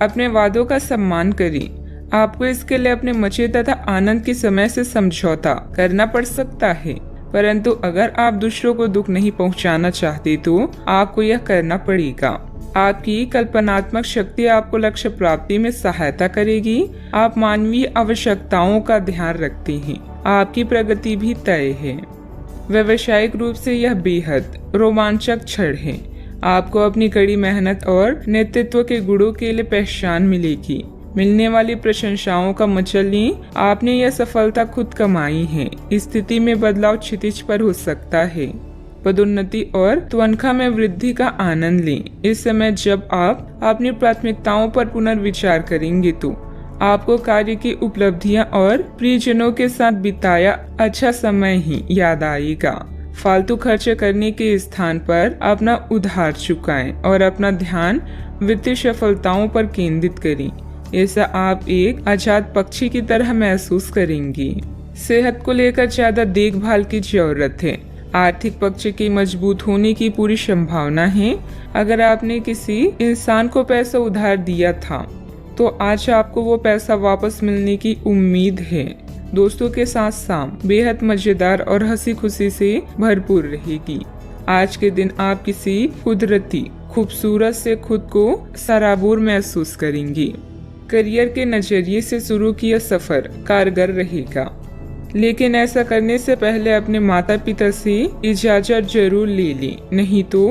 अपने वादों का सम्मान करें। आपको इसके लिए अपने मजे तथा आनंद के समय से समझौता करना पड़ सकता है, परंतु अगर आप दूसरों को दुख नहीं पहुंचाना चाहते तो आपको यह करना पड़ेगा। आपकी कल्पनात्मक शक्ति आपको लक्ष्य प्राप्ति में सहायता करेगी। आप मानवीय आवश्यकताओं का ध्यान रखते हैं। आपकी प्रगति भी तय है। व्यावसायिक रूप से यह बेहद रोमांचक क्षण है। आपको अपनी कड़ी मेहनत और नेतृत्व के गुणों के लिए पहचान मिलेगी। मिलने वाली प्रशंसाओं का मजा लें। आपने यह सफलता खुद कमाई है। स्थिति में बदलाव क्षितिज पर हो सकता है। पदोन्नति और तनख्वाह में वृद्धि का आनंद लें। इस समय जब आप अपनी प्राथमिकताओं पर पुनर्विचार करेंगे तो आपको कार्य की उपलब्धियां और प्रियजनों के साथ बिताया अच्छा समय ही याद आएगा। फालतू खर्च करने के स्थान पर अपना उधार चुकाएं और अपना ध्यान वित्तीय सफलताओं पर केंद्रित करें। ऐसा आप एक आजाद पक्षी की तरह महसूस करेंगे। सेहत को लेकर ज्यादा देखभाल की जरूरत है। आर्थिक पक्ष के मजबूत होने की पूरी संभावना है। अगर आपने किसी इंसान को पैसा उधार दिया था तो आज आपको वो पैसा वापस मिलने की उम्मीद है। दोस्तों के साथ शाम बेहद मजेदार और हंसी खुशी से भरपूर रहेगी। आज के दिन आप किसी कुदरती खूबसूरत से खुद को सराबोर महसूस करेंगे। करियर के नजरिए से शुरू किया सफर कारगर रहेगा, लेकिन ऐसा करने से पहले अपने माता पिता से इजाजत जरूर ले लें, नहीं तो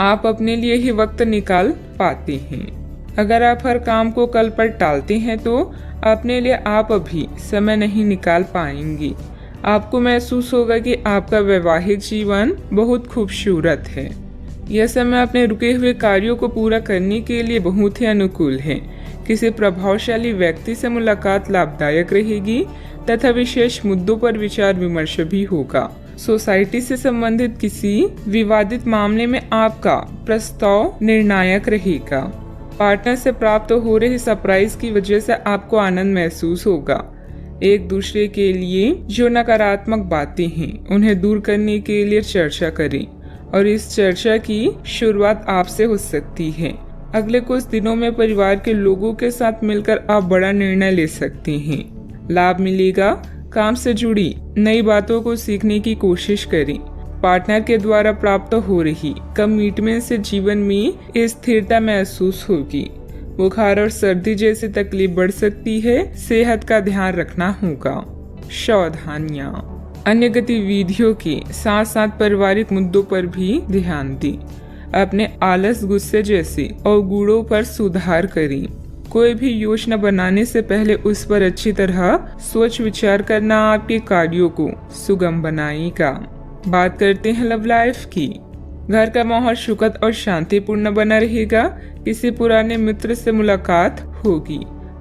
आप अपने लिए ही वक्त निकाल पाते हैं। अगर आप हर काम को कल पर टालते हैं तो अपने लिए आप अभी समय नहीं निकाल पाएंगे। आपको महसूस होगा कि आपका वैवाहिक जीवन बहुत खूबसूरत है। यह समय अपने रुके हुए कार्यों को पूरा करने के लिए बहुत ही अनुकूल है। किसी प्रभावशाली व्यक्ति से मुलाकात लाभदायक रहेगी तथा विशेष मुद्दों पर विचार विमर्श भी होगा। सोसाइटी से संबंधित किसी विवादित मामले में आपका प्रस्ताव निर्णायक रहेगा। पार्टनर से प्राप्त हो रही सरप्राइज की वजह से आपको आनंद महसूस होगा। एक दूसरे के लिए जो नकारात्मक बातें हैं उन्हें दूर करने के लिए चर्चा करें और इस चर्चा की शुरुआत आपसे हो सकती है। अगले कुछ दिनों में परिवार के लोगों के साथ मिलकर आप बड़ा निर्णय ले सकते हैं। लाभ मिलेगा। काम से जुड़ी नई बातों को सीखने की कोशिश करें। पार्टनर के द्वारा प्राप्त हो रही कमिटमेंट से जीवन में स्थिरता महसूस होगी। बुखार और सर्दी जैसी तकलीफ बढ़ सकती है। सेहत का ध्यान रखना होगा। सावधानियां। अन्य गतिविधियों के साथ साथ पारिवारिक मुद्दों पर भी ध्यान दें। अपने आलस, गुस्से जैसे अवगुणों पर सुधार करें। कोई भी योजना बनाने से पहले उस पर अच्छी तरह सोच विचार करना आपके कार्यों को सुगम बनाएगा। बात करते हैं लव लाइफ की। घर का माहौल सुखद और शांतिपूर्ण बना रहेगा। किसी पुराने मित्र से मुलाकात होगी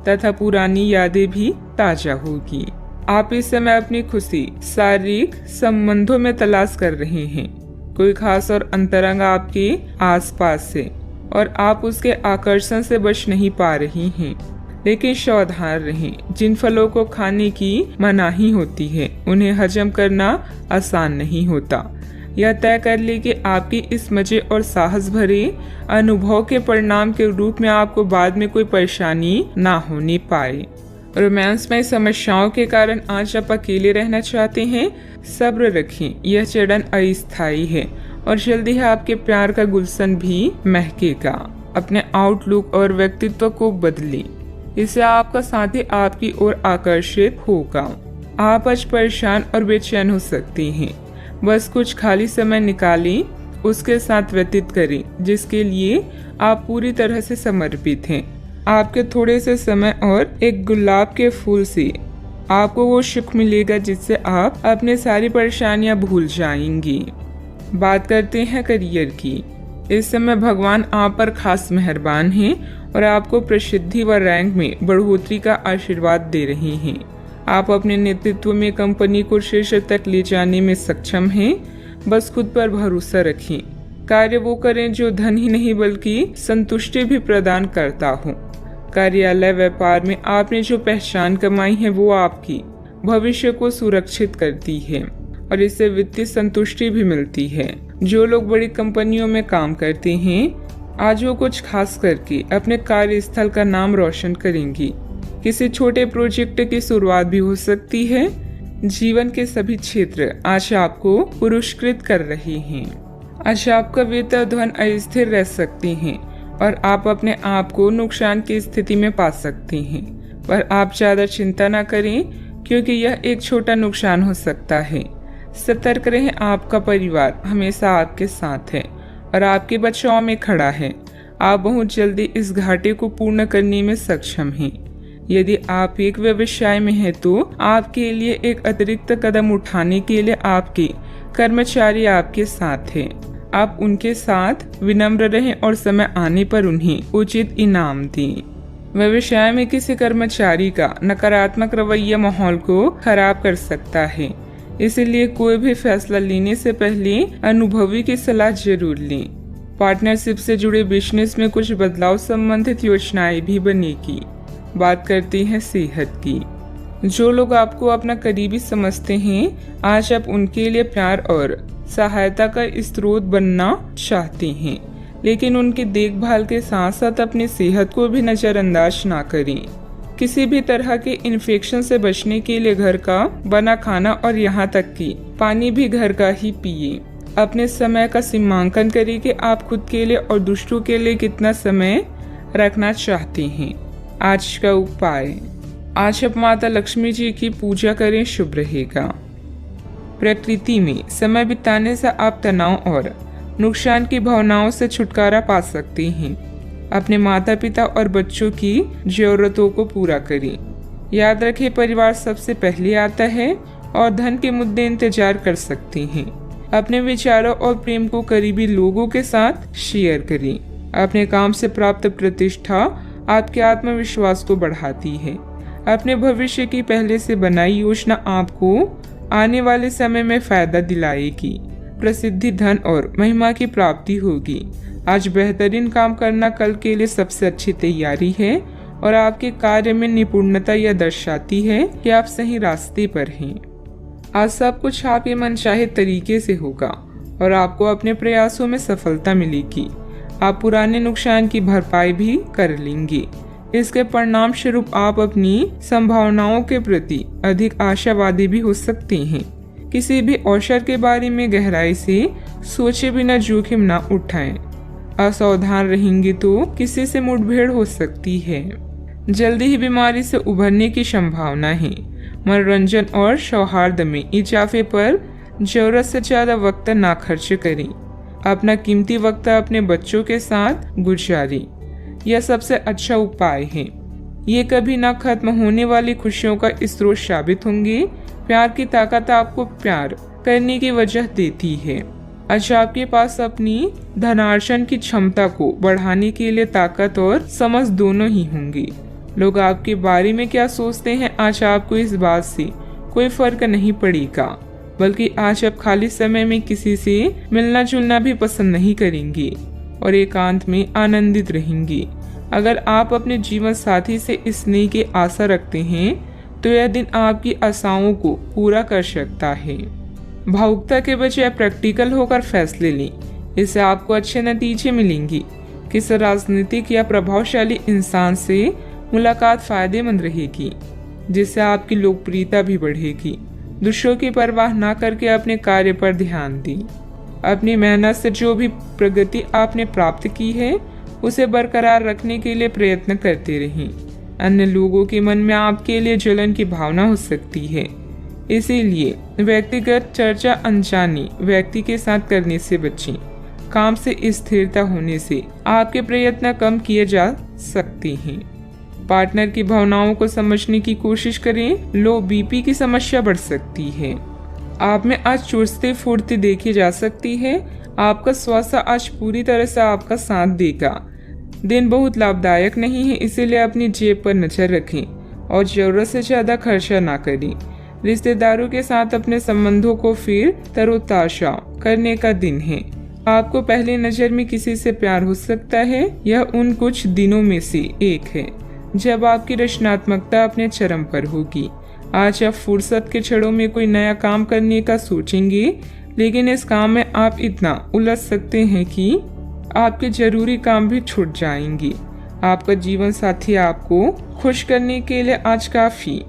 तथा पुरानी यादें भी ताजा होगी। आप इस समय अपनी खुशी शारीरिक संबंधों में तलाश कर रहे हैं। कोई खास और अंतरंग आपके आसपास है और आप उसके आकर्षण से बच नहीं पा रही हैं। लेकिन सावधान रहें। जिन फलों को खाने की मनाही होती है उन्हें हजम करना आसान नहीं होता। यह तय कर ले कि आपकी इस मजे और साहस भरे अनुभव के परिणाम के रूप में आपको बाद में कोई परेशानी ना होने पाए। रोमांस में समस्याओं के कारण आज आप अकेले रहना चाहते हैं। सब्र रखें। यह चरण अस्थायी है और जल्दी ही आपके प्यार का गुलशन भी महकेगा। अपने आउटलुक और व्यक्तित्व को बदलें। इससे आपका साथी आपकी ओर आकर्षित होगा। आप आज परेशान और बेचैन हो सकते हैं। बस कुछ खाली समय निकालें, उसके साथ व्यतीत करें जिसके लिए आप पूरी तरह से समर्पित हैं। आपके थोड़े से समय और एक गुलाब के फूल से आपको वो सुख मिलेगा जिससे आप अपनी सारी परेशानियां भूल जाएंगी। बात करते हैं करियर की। इस समय भगवान आप पर खास मेहरबान हैं और आपको प्रसिद्धि व रैंक में बढ़ोतरी का आशीर्वाद दे रहे हैं। आप अपने नेतृत्व में कंपनी को शीर्ष तक ले जाने में सक्षम हैं। बस खुद पर भरोसा रखें। कार्य वो करें जो धन ही नहीं बल्कि संतुष्टि भी प्रदान करता हो। कार्यालय व्यापार में आपने जो पहचान कमाई है वो आपकी भविष्य को सुरक्षित करती है और इससे वित्तीय संतुष्टि भी मिलती है। जो लोग बड़ी कंपनियों में काम करते हैं आज वो कुछ खास करके अपने कार्यस्थल का नाम रोशन करेंगी। किसी छोटे प्रोजेक्ट की शुरुआत भी हो सकती है। जीवन के सभी क्षेत्र आज आपको पुरस्कृत कर रहे हैं। आज आपका वेतन धन अस्थिर रह सकते हैं और आप अपने आप को नुकसान की स्थिति में पा सकते हैं, पर आप ज्यादा चिंता न करें क्योंकि यह एक छोटा नुकसान हो सकता है। सतर्क रहें, आपका परिवार हमेशा आपके साथ है और आपके बचाव में खड़ा है। आप बहुत जल्दी इस घाटे को पूर्ण करने में सक्षम हैं। यदि आप एक व्यवसाय में हैं तो आपके लिए एक अतिरिक्त कदम उठाने के लिए आपके कर्मचारी आपके साथ हैं। आप उनके साथ विनम्र रहें और समय आने पर उन्हें उचित इनाम दें। व्यवसाय में किसी कर्मचारी का नकारात्मक रवैया माहौल को खराब कर सकता है, इसलिए कोई भी फैसला लेने से पहले अनुभवी की सलाह जरूर लें। पार्टनरशिप से जुड़े बिजनेस में कुछ बदलाव संबंधित योजनाएं भी बनेगी। बात करते हैं सेहत की। जो लोग आपको अपना करीबी समझते हैं, आज आप उनके लिए प्यार और सहायता का स्रोत बनना चाहते हैं, लेकिन उनकी देखभाल के साथ साथ अपनी सेहत को भी नजरअंदाज ना करें। किसी भी तरह के इन्फेक्शन से बचने के लिए घर का बना खाना और यहाँ तक कि पानी भी घर का ही पिए। अपने समय का सीमांकन करें कि आप खुद के लिए और दूसरों के लिए कितना समय रखना चाहते हैं। आज का उपाय, आज आप माता लक्ष्मी जी की पूजा करें, शुभ रहेगा। प्रकृति में समय बिताने से आप तनाव और नुकसान की भावनाओं से छुटकारा पा सकते हैं। अपने माता पिता और बच्चों की जरूरतों को पूरा करें। याद रखें, परिवार सबसे पहले आता है और धन के मुद्दे इंतजार कर सकते हैं। अपने विचारों और प्रेम को करीबी लोगों के साथ शेयर करें। अपने काम से प्राप्त प्रतिष्ठा आपके आत्मविश्वास को बढ़ाती है। अपने भविष्य की पहले से बनाई योजना आपको आने वाले समय में फायदा दिलाएगी। प्रसिद्धि, धन और महिमा की प्राप्ति होगी। आज बेहतरीन काम करना कल के लिए सबसे अच्छी तैयारी है और आपके कार्य में निपुणता यह दर्शाती है कि आप सही रास्ते पर हैं। आज सब कुछ आपके मनचाहे तरीके से होगा और आपको अपने प्रयासों में सफलता मिलेगी। आप पुराने नुकसान की भरपाई भी कर लेंगे। इसके परिणाम स्वरूप आप अपनी संभावनाओं के प्रति अधिक आशावादी भी हो सकते हैं। किसी भी अवसर के बारे में गहराई से सोचे बिना जोखिम न उठाएं। असावधान रहेंगे तो किसी से मुठभेड़ हो सकती है। जल्दी ही बीमारी से उभरने की संभावना है। मनोरंजन और सौहार्द में इजाफे पर जरूरत से ज्यादा वक्त ना खर्च करें। अपना कीमती वक्त अपने बच्चों के साथ गुजारें। यह सबसे अच्छा उपाय है। ये कभी ना खत्म होने वाली खुशियों का स्रोत साबित होंगे। प्यार की ताकत आपको प्यार करने की वजह देती है। आज आपके पास अपनी धनार्जन की क्षमता को बढ़ाने के लिए ताकत और समझ दोनों ही होंगी। लोग आपके बारे में क्या सोचते हैं, आज आपको इस बात से कोई फर्क नहीं पड़ेगा, बल्कि आज आप खाली समय में किसी से मिलना जुलना भी पसंद नहीं करेंगे और एकांत में आनंदित रहेंगे। अगर आप अपने जीवन साथी से स्नेह की आशा रखते हैं तो यह दिन आपकी आशाओं को पूरा कर सकता है। भावुकता के बजाय प्रैक्टिकल होकर फैसले लें, इससे आपको अच्छे नतीजे मिलेंगे। किसी राजनीतिक या प्रभावशाली इंसान से मुलाकात फायदेमंद रहेगी, जिससे आपकी लोकप्रियता भी बढ़ेगी। दूसरों की परवाह न करके अपने कार्य पर ध्यान दें। अपनी मेहनत से जो भी प्रगति आपने प्राप्त की है उसे बरकरार रखने के लिए प्रयत्न करते रहें। अन्य लोगों के मन में आपके लिए जलन की भावना हो सकती है, इसीलिए व्यक्तिगत चर्चा अनजाने व्यक्ति के साथ करने से बचें। काम से स्थिरता होने से आपके प्रयत्न कम किए जा सकते हैं। पार्टनर की भावनाओं को समझने की कोशिश करें। लो बीपी की समस्या बढ़ सकती है। आप में आज चुस्ती फुर्ती देखी जा सकती है। आपका स्वास्थ्य आज पूरी तरह से आपका साथ देगा। दिन बहुत लाभदायक नहीं है, इसीलिए अपनी जेब पर नजर रखें और जरूरत से ज्यादा खर्चा ना करें। रिश्तेदारों के साथ अपने संबंधों को फिर तरोताजा करने का दिन है। आपको पहली नजर में किसी से प्यार हो सकता है। यह उन कुछ दिनों में से एक है जब आपकी रचनात्मकता अपने चरम पर होगी। आज आप फुर्सत के क्षणों में कोई नया काम करने का सोचेंगे, लेकिन इस काम में आप इतना उलझ सकते हैं कि आपके जरूरी काम भी छूट जाएंगे। आपका जीवन साथी आपको खुश करने के लिए आज काफी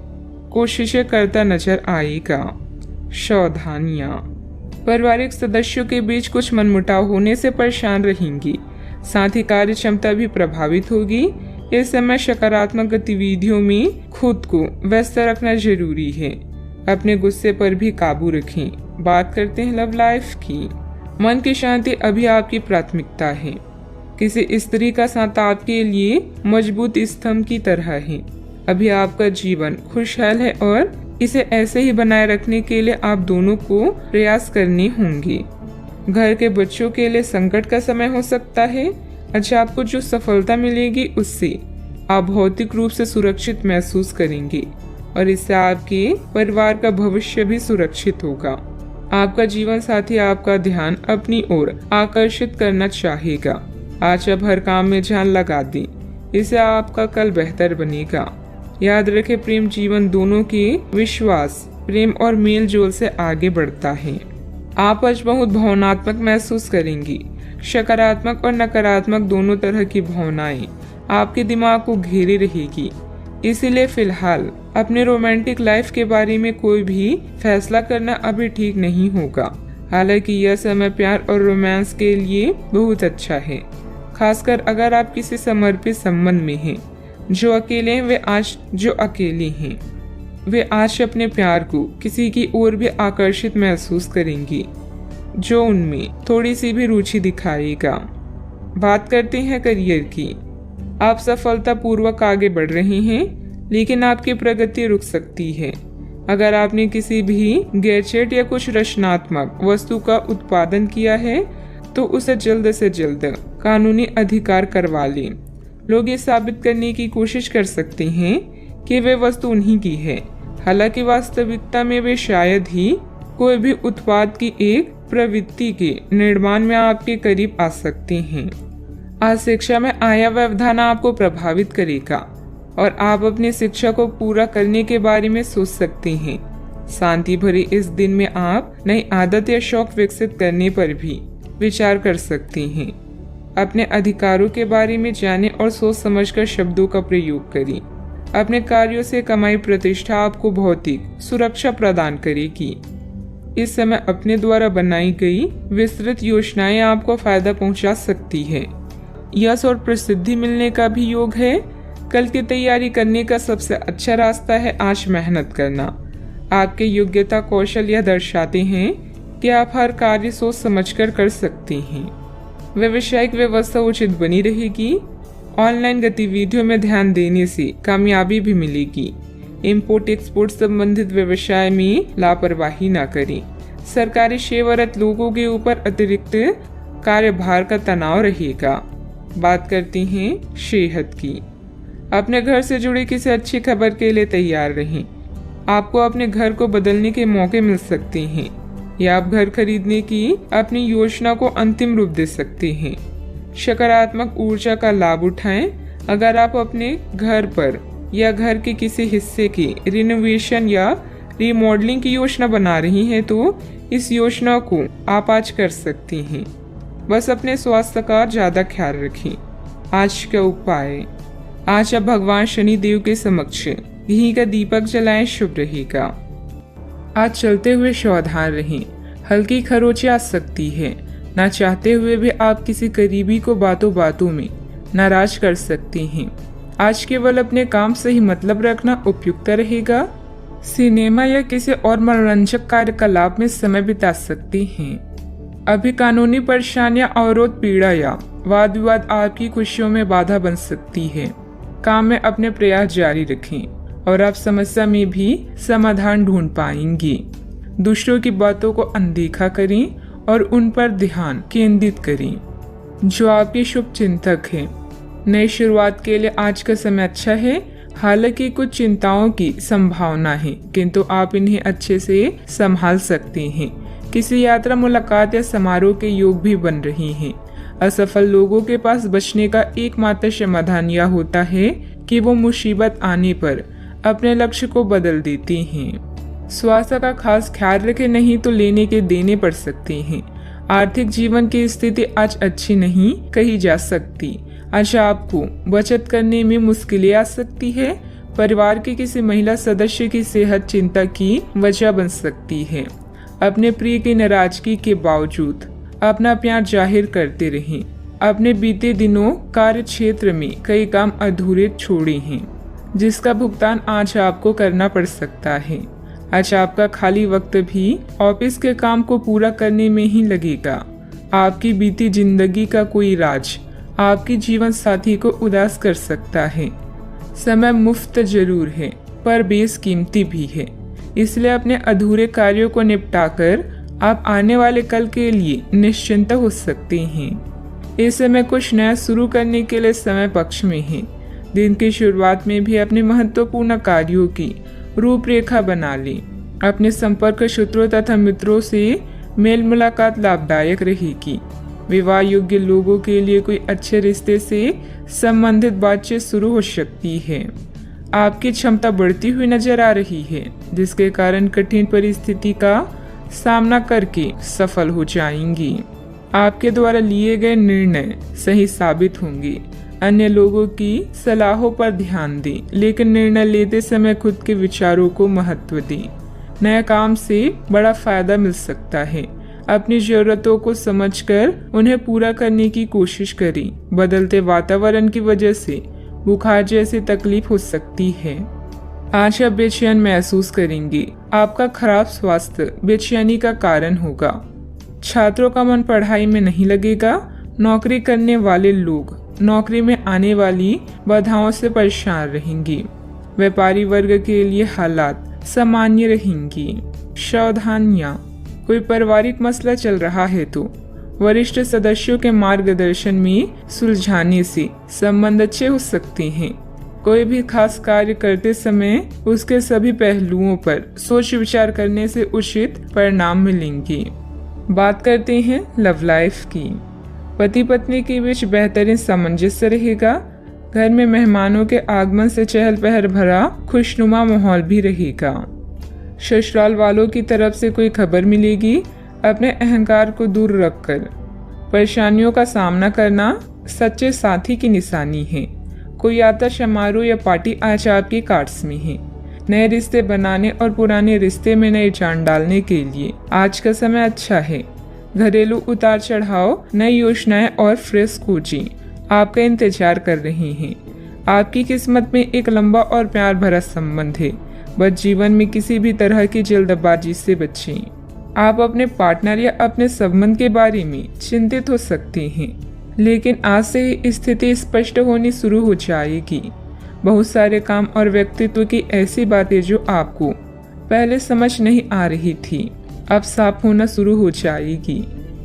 कोशिशें करता नजर आएगा। सावधानियां, पारिवारिक सदस्यों के बीच कुछ मनमुटाव होने से परेशान रहेंगी। साथ ही कार्य क्षमता भी प्रभावित होगी। इस समय सकारात्मक गतिविधियों में खुद को व्यस्त रखना जरूरी है। अपने गुस्से पर भी काबू रखें। बात करते हैं लव लाइफ की। मन की शांति अभी आपकी प्राथमिकता है। किसी स्त्री का साथ आपके लिए मजबूत स्तंभ की तरह है। अभी आपका जीवन खुशहाल है और इसे ऐसे ही बनाए रखने के लिए आप दोनों को प्रयास करने होंगे। घर के बच्चों के लिए संकट का समय हो सकता है। अच्छा, आपको जो सफलता मिलेगी उससे आप भौतिक रूप से सुरक्षित महसूस करेंगे और इससे आपके परिवार का भविष्य भी सुरक्षित होगा। आपका जीवन साथी आपका ध्यान अपनी ओर आकर्षित करना चाहेगा। आज आप हर काम में जान लगा दें, इससे आपका कल बेहतर बनेगा। याद रखें, प्रेम जीवन दोनों के विश्वास, प्रेम और मेल जोल से आगे बढ़ता है। आप आज बहुत भावनात्मक महसूस करेंगी। सकारात्मक और नकारात्मक दोनों तरह की भावनाएं आपके दिमाग को घेरे रहेगी। इसीलिए फिलहाल अपने रोमांटिक लाइफ के बारे में कोई भी फैसला करना अभी ठीक नहीं होगा। हालांकि यह समय प्यार और रोमांस के लिए बहुत अच्छा है, खासकर अगर आप किसी समर्पित संबंध में हैं। जो अकेले हैं वे आज अपने प्यार को किसी की ओर भी आकर्षित महसूस करेंगी जो उनमें थोड़ी सी भी रुचि दिखाएगा। बात करते हैं करियर की। आप सफलतापूर्वक आगे बढ़ रहे हैं, लेकिन आपकी प्रगति रुक सकती है। अगर आपने किसी भी गैजेट या कुछ रचनात्मक वस्तु का उत्पादन किया है तो उसे जल्द से जल्द कानूनी अधिकार करवा लें। लोग ये साबित करने की कोशिश कर सकते हैं कि वे वस्तु उन्हीं की है, हालांकि वास्तविकता में वे शायद ही कोई भी उत्पाद की एक प्रवृत्ति के निर्माण में आपके करीब आ सकते हैं। आज शिक्षा में आया व्यवधान आपको प्रभावित करेगा और आप अपनी शिक्षा को पूरा करने के बारे में सोच सकते हैं। शांति भरे इस दिन में आप नई आदत या शौक विकसित करने पर भी विचार कर सकते हैं। अपने अधिकारों के बारे में जानें और सोच समझकर शब्दों का प्रयोग करें। अपने कार्यों से कमाई प्रतिष्ठा आपको भौतिक सुरक्षा प्रदान करेगी। इस समय अपने द्वारा बनाई गई विस्तृत योजनाएं आपको फायदा पहुंचा सकती है। यश और प्रसिद्धि मिलने का भी योग है। कल की तैयारी करने का सबसे अच्छा रास्ता है आज मेहनत करना। आपके योग्यता कौशल यह दर्शाते हैं कि आप हर कार्य सोच समझकर कर सकते हैं। व्यावसायिक व्यवस्था उचित बनी रहेगी। ऑनलाइन गतिविधियों में ध्यान देने से कामयाबी भी मिलेगी। इंपोर्ट एक्सपोर्ट संबंधित व्यवसाय में लापरवाही न करें। सरकारी सेवारत लोगों के ऊपर अतिरिक्त कार्यभार का तनाव रहेगा। बात करते हैं सेहत की। अपने घर से जुड़ी किसी अच्छी खबर के लिए तैयार रहें। आपको अपने घर को बदलने के मौके मिल सकते हैं या आप घर खरीदने की अपनी योजना को अंतिम रूप दे सकते हैं। सकारात्मक ऊर्जा का लाभ उठाएं। अगर आप अपने घर पर या घर के किसी हिस्से की रिनोवेशन या रिमॉडलिंग की योजना बना रही हैं तो इस योजना को आप आज कर सकते हैं। बस अपने स्वास्थ्य का ज्यादा ख्याल रखें। आज का उपाय, आज आप भगवान शनि देव के समक्ष घी का दीपक जलाएं, शुभ रहेगा। आज चलते हुए सावधान रहें। हल्की खरोंच आ सकती है। ना चाहते हुए भी आप किसी करीबी को बातों बातों में नाराज कर सकते हैं। आज केवल अपने काम से ही मतलब रखना उपयुक्त रहेगा। सिनेमा या किसी और मनोरंजक कार्यकलाप में समय बिता सकते हैं। अभी कानूनी परेशानियां, अवरोध, पीड़ा या वाद विवाद आपकी खुशियों में बाधा बन सकती है। काम में अपने प्रयास जारी रखें और आप समस्या में भी समाधान ढूंढ पाएंगे। दूसरों की बातों को अनदेखा करें और उन पर ध्यान केंद्रित करें जो आपके शुभ चिंतक हैं। नई शुरुआत के लिए आज का समय अच्छा है। हालांकि कुछ चिंताओं की संभावना है, किंतु आप इन्हें अच्छे से संभाल सकते हैं। किसी यात्रा, मुलाकात या समारोह के योग भी बन रहे हैं। असफल लोगों के पास बचने का एकमात्र समाधान यह होता है कि वो मुसीबत आने पर अपने लक्ष्य को बदल देते हैं। स्वास्थ्य का खास ख्याल रखें, नहीं तो लेने के देने पड़ सकते हैं। आर्थिक जीवन की स्थिति आज अच्छी नहीं कही जा सकती। आज आपको बचत करने में मुश्किलें आ सकती है। परिवार के किसी महिला सदस्य की सेहत चिंता की वजह बन सकती है। अपने प्रिय की नाराजगी के बावजूद अपना प्यार जाहिर करते रहें। अपने बीते दिनों कार्य क्षेत्र में कई काम अधूरे छोड़े हैं, जिसका भुगतान आज आपको करना पड़ सकता है। आज आपका खाली वक्त भी ऑफिस के काम को पूरा करने में ही लगेगा। आपकी बीती जिंदगी का कोई राज आपकी जीवन साथी को उदास कर सकता है। समय मुफ्त जरूर है पर बेशकीमती भी है, इसलिए अपने अधूरे कार्यों को निपटाकर आप आने वाले कल के लिए निश्चिंत हो सकते हैं। इस समय कुछ नया शुरू करने के लिए समय पक्ष में है। दिन की शुरुआत में भी अपने महत्वपूर्ण कार्यों की रूपरेखा बना लें। अपने संपर्क सूत्रों तथा मित्रों से मेल मुलाकात लाभदायक रहेगी। विवाह योग्य लोगों के लिए कोई अच्छे रिश्ते से संबंधित बातचीत शुरू हो सकती है। आपकी क्षमता बढ़ती हुई नजर आ रही है, जिसके कारण कठिन परिस्थिति का सामना करके सफल हो जाएंगी। आपके द्वारा लिए गए निर्णय सही साबित होंगे। अन्य लोगों की सलाहों पर ध्यान दें, लेकिन निर्णय लेते समय खुद के विचारों को महत्व दें। नए काम से बड़ा फायदा मिल सकता है। अपनी जरूरतों को समझकर उन्हें पूरा करने की कोशिश करें। बदलते वातावरण की वजह से बुखार जैसी तकलीफ हो सकती है। आज आप बेचैन महसूस करेंगे। आपका खराब स्वास्थ्य बेचैनी का कारण होगा। छात्रों का मन पढ़ाई में नहीं लगेगा। नौकरी करने वाले लोग नौकरी में आने वाली बाधाओं से परेशान रहेंगे। व्यापारी वर्ग के लिए हालात सामान्य रहेंगी। सावधानियां, कोई पारिवारिक मसला चल रहा है तो वरिष्ठ सदस्यों के मार्गदर्शन में सुलझाने से संबंध अच्छे हो सकते हैं। कोई भी खास कार्य करते समय उसके सभी पहलुओं पर सोच विचार करने से उचित परिणाम मिलेंगे। बात करते हैं लव लाइफ की। पति पत्नी के बीच बेहतरीन सामंजस्य रहेगा। घर में मेहमानों के आगमन से चहल पहल भरा खुशनुमा माहौल भी रहेगा। ससुराल वालों की तरफ से कोई खबर मिलेगी। अपने अहंकार को दूर रखकर परेशानियों का सामना करना सच्चे साथी की निशानी है। कोई यात्रा समारोह या पार्टी आज आपके कार्ड्स में है। नए रिश्ते बनाने और पुराने रिश्ते में नई जान डालने के लिए आज का समय अच्छा है। घरेलू उतार चढ़ाव, नई योजनाएं और फ्रेश खोजें आपका इंतजार कर रहे हैं। आपकी किस्मत में एक लंबा और प्यार भरा संबंध है। बस जीवन में किसी भी तरह की जल्दबाजी से बचें। आप अपने पार्टनर या अपने संबंध के बारे में चिंतित हो सकते हैं, लेकिन आज से ही स्थिति स्पष्ट होनी शुरू हो जाएगी। बहुत सारे काम और व्यक्तित्व की ऐसी बातें जो आपको पहले समझ नहीं आ रही थी, अब साफ होना शुरू हो जाएगी।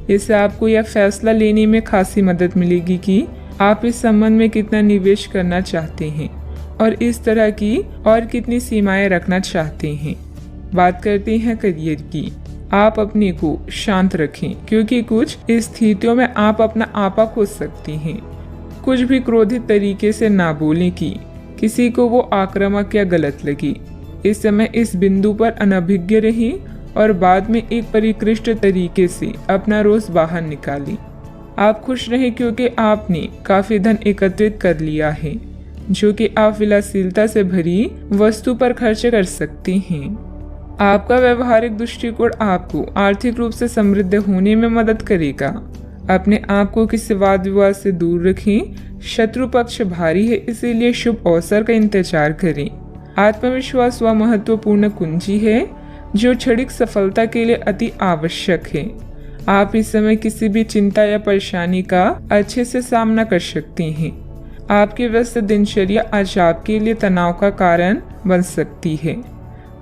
इससे आपको यह फैसला लेने में खासी मदद मिलेगी कि आप इस संबंध में कितना निवेश करना चाहते हैं और इस तरह की और कितनी सीमाएं रखना चाहते हैं। बात करते हैं करियर की। आप अपने को शांत रखें, क्योंकि कुछ स्थितियों में आप अपना आपा खो सकते हैं। कुछ भी क्रोधित तरीके से ना बोलें कि किसी को वो आक्रामक या गलत लगे। इस समय इस बिंदु पर अनभिज्ञ रहें और बाद में एक परिष्कृत तरीके से अपना रोज बाहर निकालें। आप खुश रहें क्योंकि आपने काफी धन एकत्रित कर लिया है, जो कि आप विलासिता से भरी वस्तु पर खर्च कर सकते हैं। आपका व्यवहारिक दृष्टिकोण आपको आर्थिक रूप से समृद्ध होने में मदद करेगा। अपने आप को किसी वाद विवाद से दूर रखें। शत्रु पक्ष भारी है, इसीलिए शुभ अवसर का इंतजार करें। आत्मविश्वास वह महत्वपूर्ण कुंजी है जो क्षणिक सफलता के लिए अति आवश्यक है। आप इस समय किसी भी चिंता या परेशानी का अच्छे से सामना कर सकते हैं। आपकी व्यस्त दिनचर्या आज आपके लिए तनाव का कारण बन सकती है।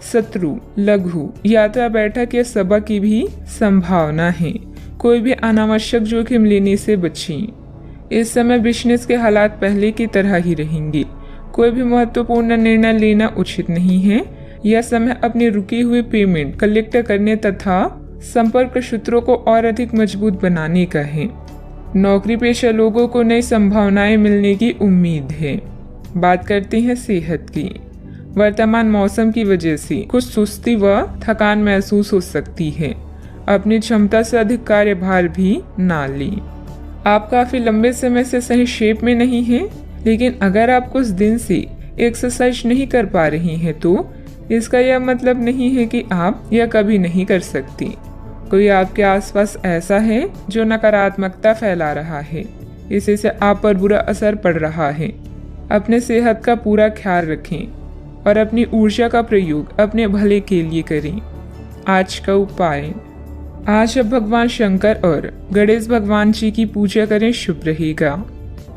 शत्रु, लघु यात्रा, बैठक या सभा की भी संभावना है। कोई भी अनावश्यक जोखिम लेने से बचें। इस समय बिजनेस के हालात पहले की तरह ही रहेंगे। कोई भी महत्वपूर्ण निर्णय लेना उचित नहीं है। यह समय अपनी रुकी हुई पेमेंट कलेक्ट करने तथा संपर्क सूत्रों को और अधिक मजबूत बनाने का है। नौकरी पेशा लोगों को नई संभावनाएं मिलने की उम्मीद है। बात करते हैं सेहत की। वर्तमान मौसम की वजह से कुछ सुस्ती व थकान महसूस हो सकती है। अपनी क्षमता से अधिक कार्यभार भी ना लें। आप काफी लंबे समय से सही शेप में नहीं हैं, लेकिन अगर आप कुछ दिन से एक्सरसाइज नहीं कर पा रही हैं तो इसका यह मतलब नहीं है कि आप यह कभी नहीं कर सकती। कोई आपके आसपास ऐसा है जो नकारात्मकता फैला रहा है, इसी से आप पर बुरा असर पड़ रहा है। अपने सेहत का पूरा ख्याल रखें और अपनी ऊर्जा का प्रयोग अपने भले के लिए करें। आज का उपाय, आज आप भगवान शंकर और गणेश भगवान जी की पूजा करें, शुभ रहेगा।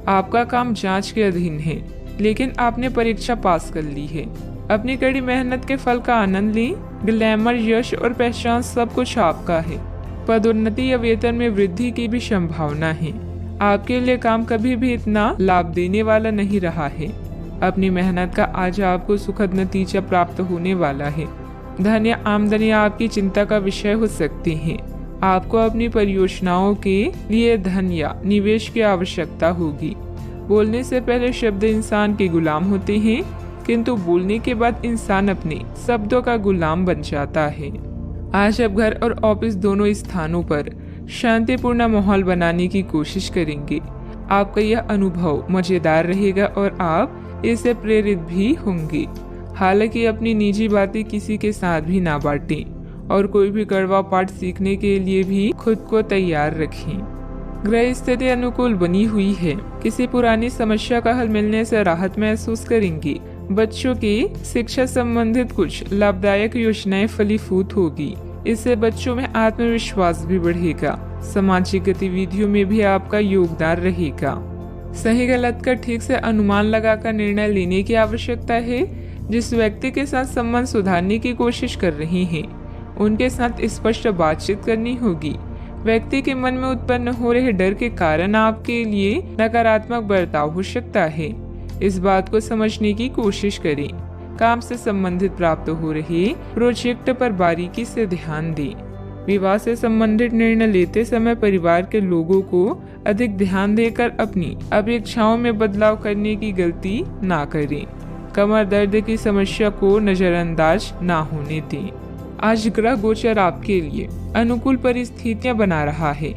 आपका काम जांच के अधीन है, लेकिन आपने परीक्षा पास कर ली है। अपनी कड़ी मेहनत के फल का आनंद लें। ग्लैमर, यश और पहचान सब कुछ आपका है। पदोन्नति या वेतन में वृद्धि की भी संभावना है। आपके लिए काम कभी भी इतना लाभ देने वाला नहीं रहा है। अपनी मेहनत का आज आपको सुखद नतीजा प्राप्त होने वाला है। धन या आमदनी आपकी चिंता का विषय हो सकती है। आपको अपनी परियोजनाओं के लिए धन या निवेश की आवश्यकता होगी। बोलने से पहले शब्द इंसान के गुलाम होते हैं, किंतु बोलने के बाद इंसान अपने शब्दों का गुलाम बन जाता है। आज आप घर और ऑफिस दोनों स्थानों पर शांतिपूर्ण माहौल बनाने की कोशिश करेंगे। आपका यह अनुभव मजेदार रहेगा और आप इससे प्रेरित भी होंगे। हालांकि अपनी निजी बातें किसी के साथ भी ना बांटें और कोई भी कड़वा पाठ सीखने के लिए भी खुद को तैयार रखें। ग्रह स्थिति अनुकूल बनी हुई है। किसी पुरानी समस्या का हल मिलने से राहत महसूस करेंगे। बच्चों की शिक्षा संबंधित कुछ लाभदायक योजनाएं फलीभूत होगी। इससे बच्चों में आत्मविश्वास भी बढ़ेगा। सामाजिक गतिविधियों में भी आपका योगदान रहेगा। सही गलत का ठीक से अनुमान लगाकर निर्णय लेने की आवश्यकता है। जिस व्यक्ति के साथ संबंध सुधारने की कोशिश कर रही हैं, उनके साथ स्पष्ट बातचीत करनी होगी। व्यक्ति के मन में उत्पन्न हो रहे डर के कारण आपके लिए नकारात्मक बर्ताव हो सकता है। इस बात को समझने की कोशिश करें। काम से संबंधित प्राप्त हो रहे प्रोजेक्ट पर बारीकी से ध्यान दें। विवाह से संबंधित निर्णय लेते समय परिवार के लोगों को अधिक ध्यान देकर अपनी अपेक्षाओं में बदलाव करने की गलती ना करें। कमर दर्द की समस्या को नजरअंदाज ना होने दें। आज ग्रह गोचर आपके लिए अनुकूल परिस्थितियां बना रहा है,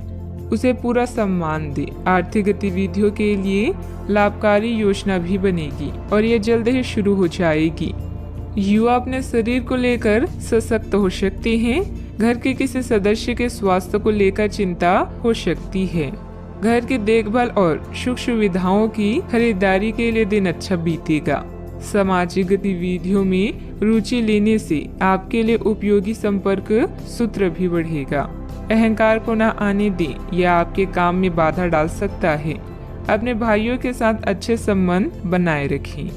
उसे पूरा सम्मान दे। आर्थिक गतिविधियों के लिए लाभकारी योजना भी बनेगी और ये जल्द ही शुरू हो जाएगी। युवा अपने शरीर को लेकर सशक्त हो सकते हैं। घर के किसी सदस्य के स्वास्थ्य को लेकर चिंता हो सकती है। घर की देखभाल और सुख सुविधाओं की खरीदारी के लिए दिन अच्छा बीतेगा। सामाजिक गतिविधियों में रुचि लेने से आपके लिए उपयोगी संपर्क सूत्र भी बढ़ेगा। अहंकार को न आने दें, यह आपके काम में बाधा डाल सकता है। अपने भाइयों के साथ अच्छे संबंध बनाए रखें।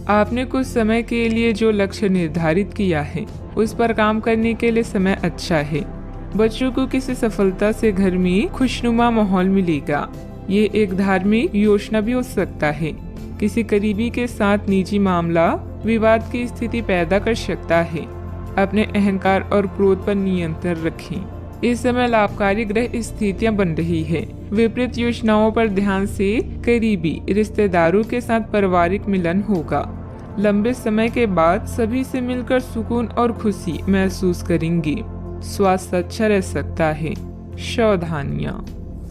आपने कुछ समय के लिए जो लक्ष्य निर्धारित किया है, उस पर काम करने के लिए समय अच्छा है। बच्चों को किसी सफलता से घर में खुशनुमा माहौल मिलेगा। ये एक धार्मिक योजना भी हो सकता है। किसी करीबी के साथ निजी मामला विवाद की स्थिति पैदा कर सकता है। अपने अहंकार और क्रोध पर नियंत्रण रखें। इस समय लाभकारी ग्रह स्थितियां बन रही है। विपरीत योजनाओं पर ध्यान से करीबी रिश्तेदारों के साथ पारिवारिक मिलन होगा। लंबे समय के बाद सभी से मिलकर सुकून और खुशी महसूस करेंगे। स्वास्थ्य अच्छा रह सकता है। सावधानियां,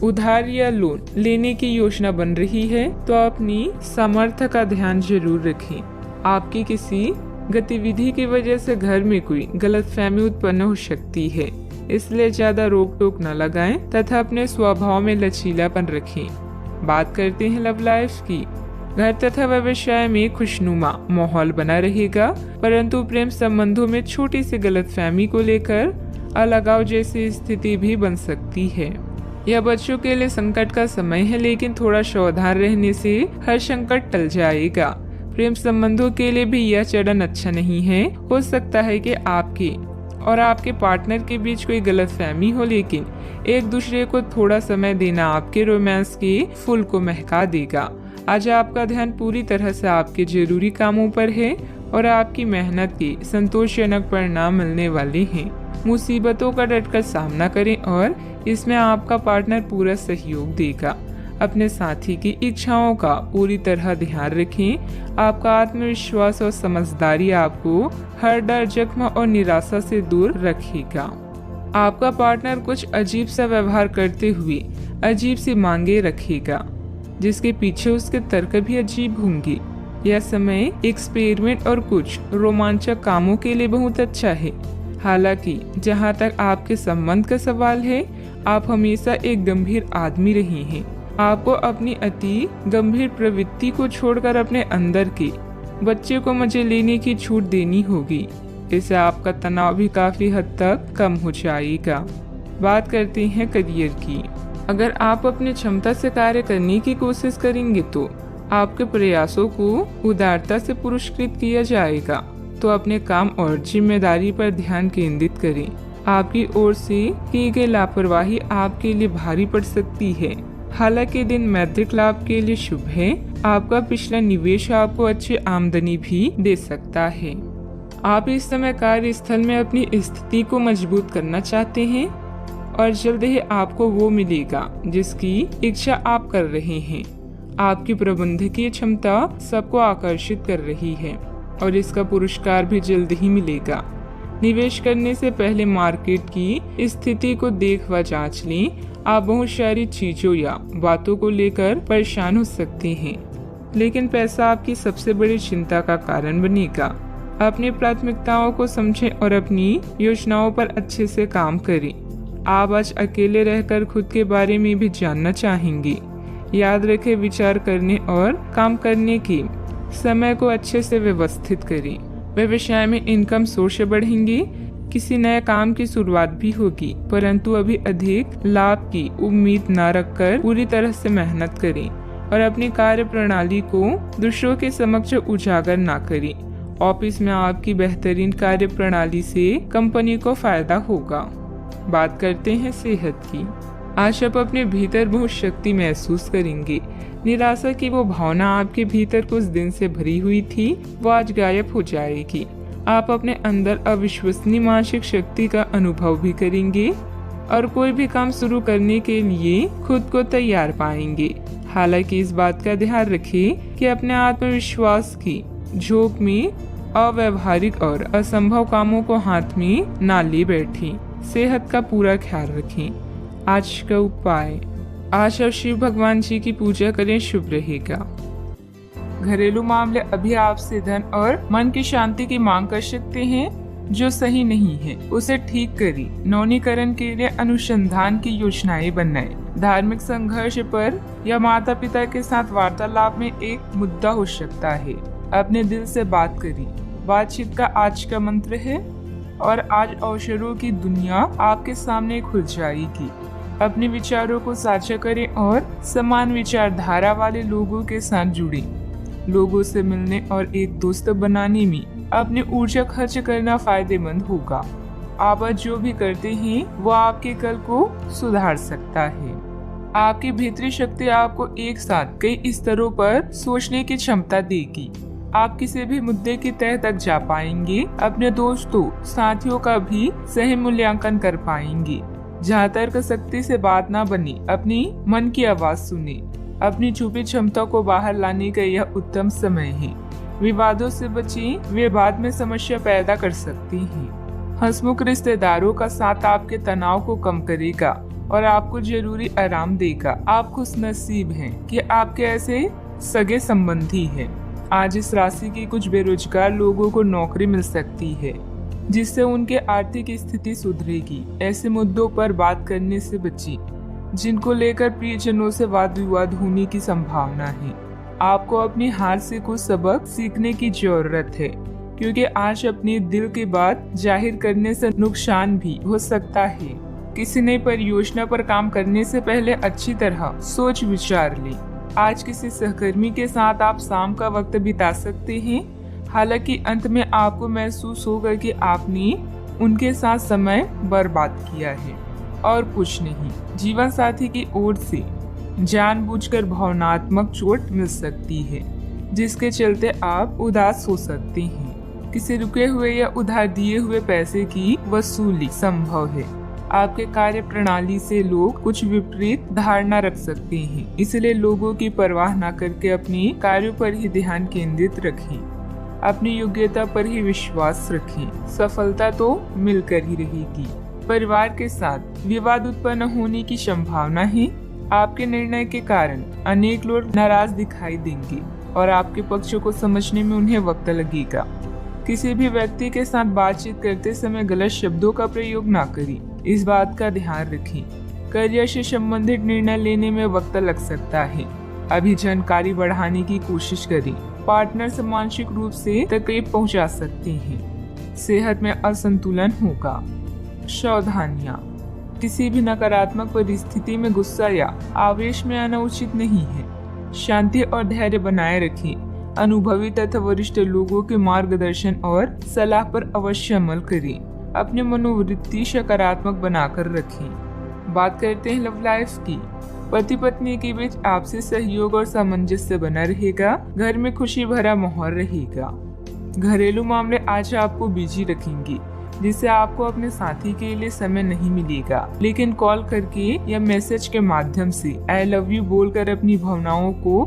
उधार या लोन लेने की योजना बन रही है तो अपनी सामर्थ्य का ध्यान जरूर रखें। आपकी किसी गतिविधि की वजह से घर में कोई गलतफहमी उत्पन्न हो सकती है, इसलिए ज्यादा रोक टोक न लगाएं तथा अपने स्वभाव में लचीलापन रखें। बात करते हैं लव लाइफ की। घर तथा व्यवसाय में खुशनुमा माहौल बना रहेगा, परंतु प्रेम संबंधों में छोटी सी गलतफहमी को लेकर अलगाव जैसी स्थिति भी बन सकती है। यह बच्चों के लिए संकट का समय है, लेकिन थोड़ा सावधान रहने से हर संकट टल जाएगा। प्रेम संबंधों के लिए भी यह चरण अच्छा नहीं है। हो सकता है कि आपके और आपके पार्टनर के बीच कोई गलतफहमी हो, लेकिन एक दूसरे को थोड़ा समय देना आपके रोमांस के फूल को महका देगा। आज आपका ध्यान पूरी तरह से आपके जरूरी कामों पर है और आपकी मेहनत के संतोषजनक परिणाम मिलने वाले हैं। मुसीबतों का डटकर सामना करें और इसमें आपका पार्टनर पूरा सहयोग देगा। अपने साथी की इच्छाओं का पूरी तरह ध्यान रखें। आपका आत्मविश्वास और समझदारी आपको हर डर, जख्म और निराशा से दूर रखेगा। आपका पार्टनर कुछ अजीब सा व्यवहार करते हुए अजीब सी मांगे रखेगा, जिसके पीछे उसके तर्क भी अजीब होंगे। यह समय एक्सपेरिमेंट और कुछ रोमांचक कामों के लिए बहुत अच्छा है। हालांकि जहां तक आपके संबंध का सवाल है, आप हमेशा एक गंभीर आदमी रहे हैं। आपको अपनी अति गंभीर प्रवृत्ति को छोड़कर अपने अंदर के बच्चे को मजे लेने की छूट देनी होगी। इससे आपका तनाव भी काफी हद तक कम हो जाएगा। बात करते हैं करियर की। अगर आप अपनी क्षमता से कार्य करने की कोशिश करेंगे तो आपके प्रयासों को उदारता से पुरस्कृत किया जाएगा। तो अपने काम और जिम्मेदारी पर ध्यान केंद्रित करें। आपकी ओर से की गई लापरवाही आपके लिए भारी पड़ सकती है। हालांकि दिन मैत्रिक लाभ के लिए शुभ है। आपका पिछला निवेश आपको अच्छी आमदनी भी दे सकता है। आप इस समय कार्यस्थल में अपनी स्थिति को मजबूत करना चाहते हैं और जल्द ही आपको वो मिलेगा जिसकी इच्छा आप कर रहे हैं। आपकी प्रबंधकीय क्षमता सबको आकर्षित कर रही है और इसका पुरस्कार भी जल्द ही मिलेगा। निवेश करने से पहले मार्केट की स्थिति को देख व जांच लें। आप बहुत सारी चीजों या बातों को लेकर परेशान हो सकते हैं, लेकिन पैसा आपकी सबसे बड़ी चिंता का कारण बनेगा। अपनी प्राथमिकताओं को समझें और अपनी योजनाओं पर अच्छे से काम करें। आप आज अकेले रहकर खुद के बारे में भी जानना चाहेंगे। याद रखें, विचार करने और काम करने के समय को अच्छे से व्यवस्थित करें। व्यवसाय में इनकम सोर्स बढ़ेंगे। किसी नए काम की शुरुआत भी होगी, परंतु अभी अधिक लाभ की उम्मीद न रखकर पूरी तरह से मेहनत करें और अपनी कार्य प्रणाली को दूसरों के समक्ष उजागर न करें। ऑफिस में आपकी बेहतरीन कार्य प्रणाली से कंपनी को फायदा होगा। बात करते हैं सेहत की। आज आप अपने भीतर बहुत शक्ति महसूस करेंगे। निराशा की वो भावना आपके भीतर कुछ दिन से भरी हुई थी, वो आज गायब हो जाएगी। आप अपने अंदर अविश्वसनीय मानसिक शक्ति का अनुभव भी करेंगे और कोई भी काम शुरू करने के लिए खुद को तैयार पाएंगे। हालांकि इस बात का ध्यान रखें कि अपने आत्मविश्वास की झोंक में अव्यवहारिक और असंभव कामों को हाथ में ना ले बैठें। सेहत का पूरा ख्याल रखें। आज का उपाय, आज आप शिव भगवान जी की पूजा करें, शुभ रहेगा। घरेलू मामले अभी आपसे धन और मन की शांति की मांग कर सकते हैं। जो सही नहीं है उसे ठीक करें। नवीनीकरण के लिए अनुसंधान की योजनाएं बनाएं। धार्मिक संघर्ष पर या माता पिता के साथ वार्तालाप में एक मुद्दा हो सकता है। अपने दिल से बात करें। बातचीत का आज का मंत्र है और आज अवसरों की दुनिया आपके सामने खुल जाएगी। अपने विचारों को साझा करें और समान विचारधारा वाले लोगों के साथ जुड़ें। लोगों से मिलने और एक दोस्त बनाने में अपनी ऊर्जा खर्च करना फायदेमंद होगा। आप आज जो भी करते हैं वो आपके कल को सुधार सकता है। आपकी भीतरी शक्ति आपको एक साथ कई स्तरों पर सोचने की क्षमता देगी। आप किसी भी मुद्दे की तह तक जा पाएंगे। अपने दोस्तों साथियों का भी सही मूल्यांकन कर पाएंगे। जहाँ तर्क शक्ति से बात ना बनी, अपनी मन की आवाज सुने। अपनी छुपी क्षमता को बाहर लाने का यह उत्तम समय है। विवादों से बचें, वे बाद में समस्या पैदा कर सकती हैं। हंसमुख रिश्तेदारों का साथ आपके तनाव को कम करेगा और आपको जरूरी आराम देगा। आप खुशनसीब हैं कि आपके ऐसे सगे संबंधी हैं। आज इस राशि की कुछ बेरोजगार लोगों को नौकरी मिल सकती है, जिससे उनके आर्थिक स्थिति सुधरेगी। ऐसे मुद्दों पर बात करने से बचें जिनको लेकर प्रियजनों से वाद विवाद होने की संभावना है। आपको अपनी हार से कुछ सबक सीखने की जरूरत है, क्योंकि आज अपने दिल की बात जाहिर करने से नुकसान भी हो सकता है। किसी नई परियोजना पर काम करने से पहले अच्छी तरह सोच विचार लें। आज किसी सहकर्मी के साथ आप शाम का वक्त बिता सकते हैं। हालांकि अंत में आपको महसूस होगा कि आपने उनके साथ समय बर्बाद किया है और कुछ नहीं। जीवन साथी की ओर से जानबूझकर भावनात्मक चोट मिल सकती है, जिसके चलते आप उदास हो सकते हैं। किसी रुके हुए या उधार दिए हुए पैसे की वसूली संभव है। आपके कार्य प्रणाली से लोग कुछ विपरीत धारणा रख सकते हैं, इसलिए लोगों की परवाह न करके अपने कार्यों पर ही ध्यान केंद्रित रखें। अपनी योग्यता पर ही विश्वास रखें। सफलता तो मिलकर ही रहेगी, परिवार के साथ विवाद उत्पन्न होने की संभावना है। आपके निर्णय के कारण अनेक लोग नाराज दिखाई देंगे और आपके पक्षों को समझने में उन्हें वक्त लगेगा। किसी भी व्यक्ति के साथ बातचीत करते समय गलत शब्दों का प्रयोग ना करें, इस बात का ध्यान रखें। करियर से संबंधित निर्णय लेने में वक्त लग सकता है। अभी जानकारी बढ़ाने की कोशिश करें। पार्टनर से मानसिक रूप से तकलीफ पहुंचा सकते हैं। सेहत में असंतुलन होगा। सावधानियां, किसी भी नकारात्मक परिस्थिति में गुस्सा या आवेश में आना उचित नहीं है। शांति और धैर्य बनाए रखें। अनुभवी तथा वरिष्ठ लोगों के मार्गदर्शन और सलाह पर अवश्य अमल करें। अपनी मनोवृत्ति सकारात्मक बनाकर रखें। बात करते हैं लव लाइफ की। पति पत्नी के बीच आपसी सहयोग और सामंजस्य बना रहेगा। घर में खुशी भरा माहौल रहेगा। घरेलू मामले आज आपको बिजी रखेंगे, जिससे आपको अपने साथी के लिए समय नहीं मिलेगा, लेकिन कॉल करके या मैसेज के माध्यम से आई लव यू बोलकर अपनी भावनाओं को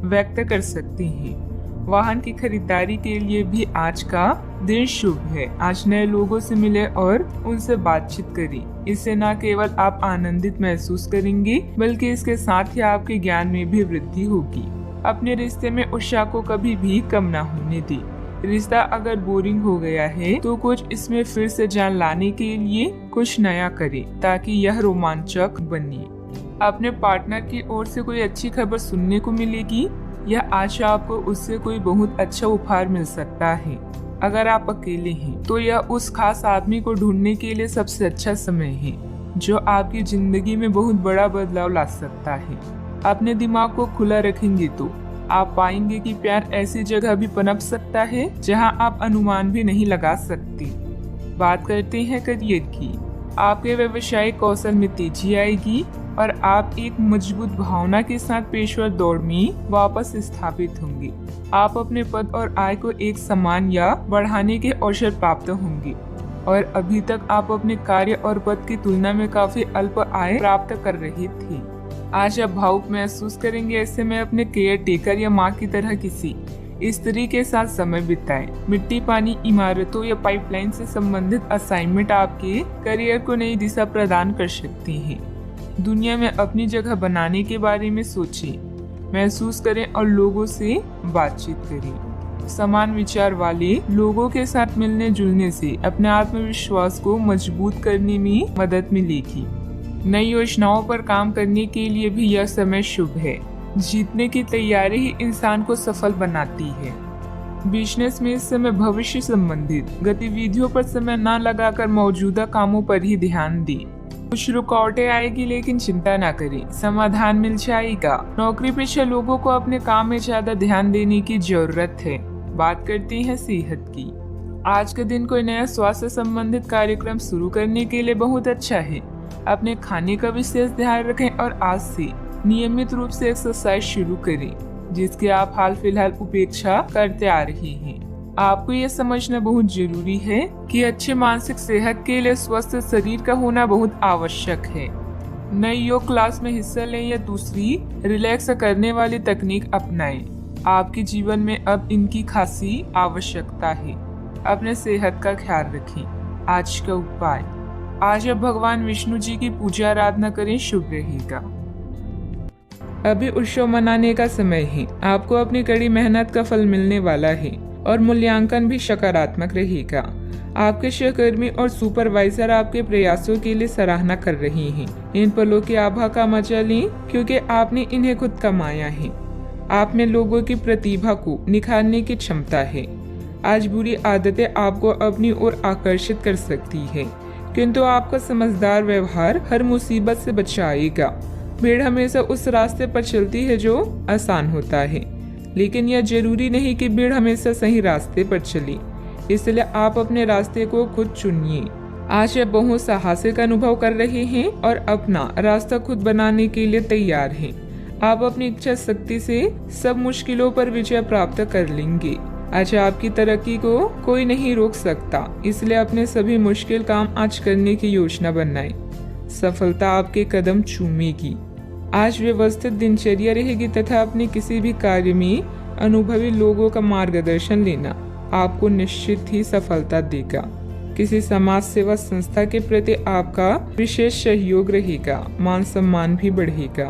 व्यक्त कर सकते हैं। वाहन की खरीदारी के लिए भी आज का दिन शुभ है। आज नए लोगों से मिले और उनसे बातचीत करें। इससे न केवल आप आनंदित महसूस करेंगे, बल्कि इसके साथ ही आपके ज्ञान में भी वृद्धि होगी। अपने रिश्ते में उत्साह को कभी भी कम न होने दें। रिश्ता अगर बोरिंग हो गया है तो कुछ इसमें फिर से जान लाने के लिए कुछ नया करें, ताकि यह रोमांचक बने। अपने पार्टनर की ओर से कोई अच्छी खबर सुनने को मिलेगी या आज आपको उससे कोई बहुत अच्छा उपहार मिल सकता है। अगर आप अकेले हैं तो यह उस खास आदमी को ढूंढने के लिए सबसे अच्छा समय है, जो आपकी जिंदगी में बहुत बड़ा बदलाव ला सकता है। अपने दिमाग को खुला रखेंगे तो आप पाएंगे कि प्यार ऐसी जगह भी पनप सकता है जहां आप अनुमान भी नहीं लगा सकते। बात करते हैं करियर की। आपके व्यवसायिक कौशल में तेजी आएगी और आप एक मजबूत भावना के साथ पेशेवर दौड़ में वापस स्थापित होंगे। आप अपने पद और आय को एक समान या बढ़ाने के अवसर प्राप्त होंगे और अभी तक आप अपने कार्य और पद की तुलना में काफी अल्प आय प्राप्त कर रहे थे। आज आप भावुक महसूस करेंगे। ऐसे में अपने केयर टेकर या माँ की तरह किसी स्त्री के साथ समय बिताएं। मिट्टी, पानी, इमारतों या पाइपलाइन से संबंधित असाइनमेंट आपके करियर को नई दिशा प्रदान कर सकती हैं। दुनिया में अपनी जगह बनाने के बारे में सोचें, महसूस करें और लोगों से बातचीत करें। समान विचार वाले लोगों के साथ मिलने जुलने से अपने आत्मविश्वास को मजबूत करने में मदद मिलेगी। नई योजनाओं पर काम करने के लिए भी यह समय शुभ है। जीतने की तैयारी ही इंसान को सफल बनाती है। बिजनेस में इस समय भविष्य संबंधित गतिविधियों पर समय न लगाकर मौजूदा कामों पर ही ध्यान दें। कुछ रुकावटें आएगी, लेकिन चिंता न करें, समाधान मिल जाएगा। नौकरी पेशा लोगों को अपने काम में ज्यादा ध्यान देने की जरूरत है। बात करते हैं सेहत की। आज के दिन कोई नया स्वास्थ्य संबंधित कार्यक्रम शुरू करने के लिए बहुत अच्छा है। अपने खाने का विशेष ध्यान रखें और आज से नियमित रूप से एक्सरसाइज शुरू करें, जिसकी आप हाल फिलहाल उपेक्षा करते आ रहे हैं। आपको यह समझना बहुत जरूरी है कि अच्छे मानसिक सेहत के लिए स्वस्थ शरीर का होना बहुत आवश्यक है। नई योग क्लास में हिस्सा लें या दूसरी रिलैक्स करने वाली तकनीक अपनाएं। आपके जीवन में अब इनकी खासी आवश्यकता है। अपने सेहत का ख्याल रखें। आज का उपाय, आज आप भगवान विष्णु जी की पूजा आराधना करें, शुभ रहेगा। अभी उत्सव मनाने का समय है। आपको अपनी कड़ी मेहनत का फल मिलने वाला है और मूल्यांकन भी सकारात्मक रहेगा। आपके सहकर्मी और सुपरवाइजर आपके प्रयासों के लिए सराहना कर रहे हैं। इन पलों की आभा का मजा लें, क्योंकि आपने इन्हें खुद कमाया है। आप में लोगों की प्रतिभा को निखारने की क्षमता है। आज बुरी आदतें आपको अपनी ओर आकर्षित कर सकती है, किंतु आपका समझदार व्यवहार हर मुसीबत से बचाएगा। भीड़ हमेशा उस रास्ते पर चलती है जो आसान होता है, लेकिन यह जरूरी नहीं कि भीड़ हमेशा सही रास्ते पर चले। इसलिए आप अपने रास्ते को खुद चुनिए। आज आप बहुत साहसिक अनुभव कर रहे हैं और अपना रास्ता खुद बनाने के लिए तैयार हैं। आप अपनी इच्छा शक्ति से सब मुश्किलों पर विजय प्राप्त कर लेंगे। आज आपकी तरक्की को कोई नहीं रोक सकता, इसलिए अपने सभी मुश्किल काम आज करने की योजना बनाएं। सफलता आपके कदम चूमेगी। आज व्यवस्थित दिनचर्या रहेगी तथा अपने किसी भी कार्य में अनुभवी लोगों का मार्गदर्शन लेना आपको निश्चित ही सफलता देगा। किसी समाज सेवा संस्था के प्रति आपका विशेष सहयोग रहेगा। मान सम्मान भी बढ़ेगा।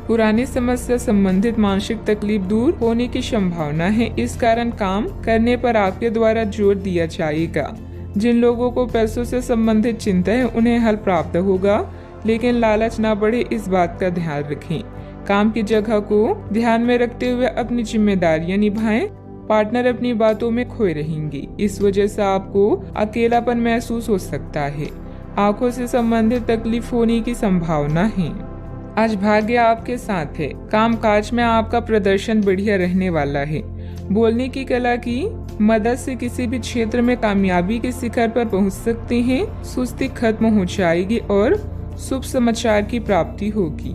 पुरानी समस्या संबंधित मानसिक तकलीफ दूर होने की संभावना है। इस कारण काम करने पर आपके द्वारा जोर दिया जाएगा। जिन लोगों को पैसों से संबंधित चिंता है उन्हें हल प्राप्त होगा, लेकिन लालच ना बढ़े इस बात का ध्यान रखें। काम की जगह को ध्यान में रखते हुए अपनी जिम्मेदारियां निभाएं। पार्टनर अपनी बातों में खोए रहेंगे, इस वजह से आपको अकेलापन महसूस हो सकता है। आंखों से संबंधित तकलीफ होने की संभावना है। आज भाग्य आपके साथ है। काम काज में आपका प्रदर्शन बढ़िया रहने वाला है। बोलने की कला की मदद से किसी भी क्षेत्र में कामयाबी के शिखर पर पहुंच सकते हैं। सुस्ती खत्म हो जाएगी और शुभ समाचार की प्राप्ति होगी।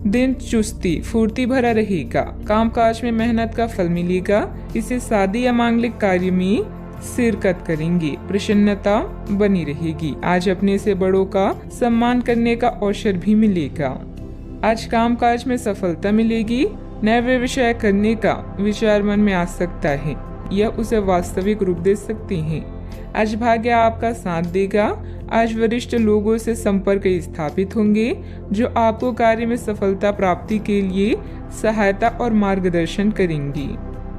दिन चुस्ती फुर्ती भरा रहेगा। कामकाज में मेहनत का फल मिलेगा। किसी शादी या मांगलिक कार्य में शिरकत करेंगे। प्रसन्नता बनी रहेगी। आज अपने से बड़ों का सम्मान करने का अवसर भी मिलेगा। आज कामकाज में सफलता मिलेगी। नए व्यवसाय करने का विचार मन में आ सकता है। यह उसे वास्तविक रूप दे सकते हैं। आज भाग्य आपका साथ देगा। आज वरिष्ठ लोगों से संपर्क स्थापित होंगे जो आपको कार्य में सफलता प्राप्ति के लिए सहायता और मार्गदर्शन करेंगी।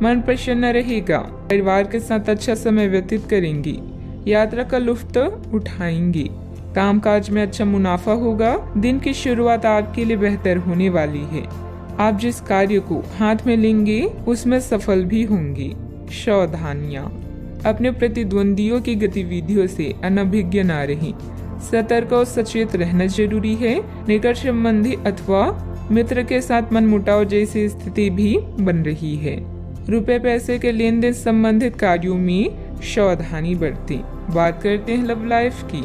मन प्रसन्न रहेगा। परिवार के साथ अच्छा समय व्यतीत करेंगी। यात्रा का लुत्फ उठाएंगी। कामकाज में अच्छा मुनाफा होगा। दिन की शुरुआत आपके लिए बेहतर होने वाली है। आप जिस कार्य को हाथ में लेंगे उसमें सफल भी होंगे। सावधानियां, अपने प्रतिद्वंदियों की गतिविधियों से अनभिज्ञ न रहें। सतर्क और सचेत रहना जरूरी है। निकट संबंधी अथवा मित्र के साथ मनमुटाव जैसी स्थिति भी बन रही है। रुपए पैसे के लेन देन संबंधित कार्यों में सावधानी बरतें। बात करते हैं लव लाइफ की।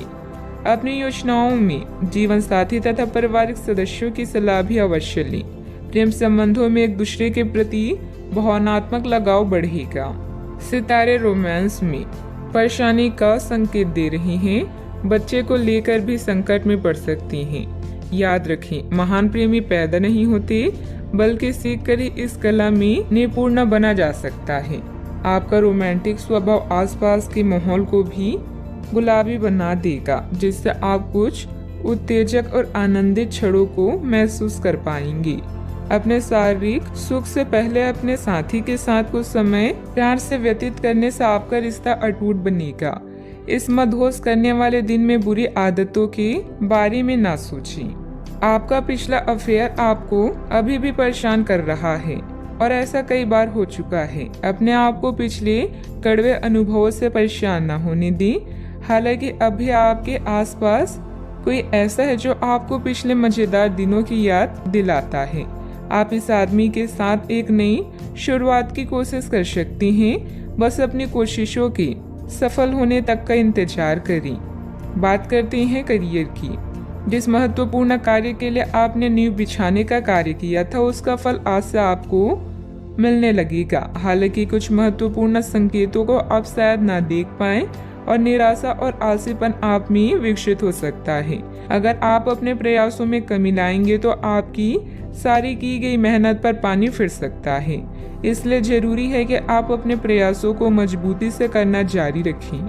अपनी योजनाओं में जीवन साथी तथा पारिवारिक सदस्यों की सलाह भी अवश्य लें। प्रेम संबंधों में एक दूसरे के प्रति भावनात्मक लगाव बढ़ेगा। सितारे रोमांस में परेशानी का संकेत दे रहे हैं। बच्चे को लेकर भी संकट में पड़ सकते हैं। याद रखें, महान प्रेमी पैदा नहीं होते बल्कि सीख कर ही इस कला में निपुण बना जा सकता है। आपका रोमांटिक स्वभाव आसपास के माहौल को भी गुलाबी बना देगा, जिससे आप कुछ उत्तेजक और आनंदित क्षणों को महसूस कर पाएंगे। अपने शारीरिक सुख से पहले अपने साथी के साथ कुछ समय प्यार से व्यतीत करने से आपका रिश्ता अटूट बनेगा। इस मदहोश करने वाले दिन में बुरी आदतों के बारे में ना सोचें। आपका पिछला अफेयर आपको अभी भी परेशान कर रहा है और ऐसा कई बार हो चुका है। अपने आप को पिछले कड़वे अनुभवों से परेशान न होने दें। हालांकि अभी आपके आसपास कोई ऐसा है जो आपको पिछले मजेदार दिनों की याद दिलाता है। आप इस आदमी के साथ एक नई शुरुआत की कोशिश कर सकती हैं। बस अपनी कोशिशों के सफल होने तक का इंतजार करें। बात करते हैं करियर की। जिस महत्वपूर्ण कार्य के लिए आपने नींव बिछाने का कार्य किया था उसका फल आज से आपको मिलने लगेगा। हालांकि कुछ महत्वपूर्ण संकेतों को आप शायद ना देख पाएं और निराशा और आलसीपन आप में विकसित हो सकता है। अगर आप अपने प्रयासों में कमी लाएंगे तो आपकी सारी की गई मेहनत पर पानी फिर सकता है। इसलिए जरूरी है कि आप अपने प्रयासों को मजबूती से करना जारी रखें।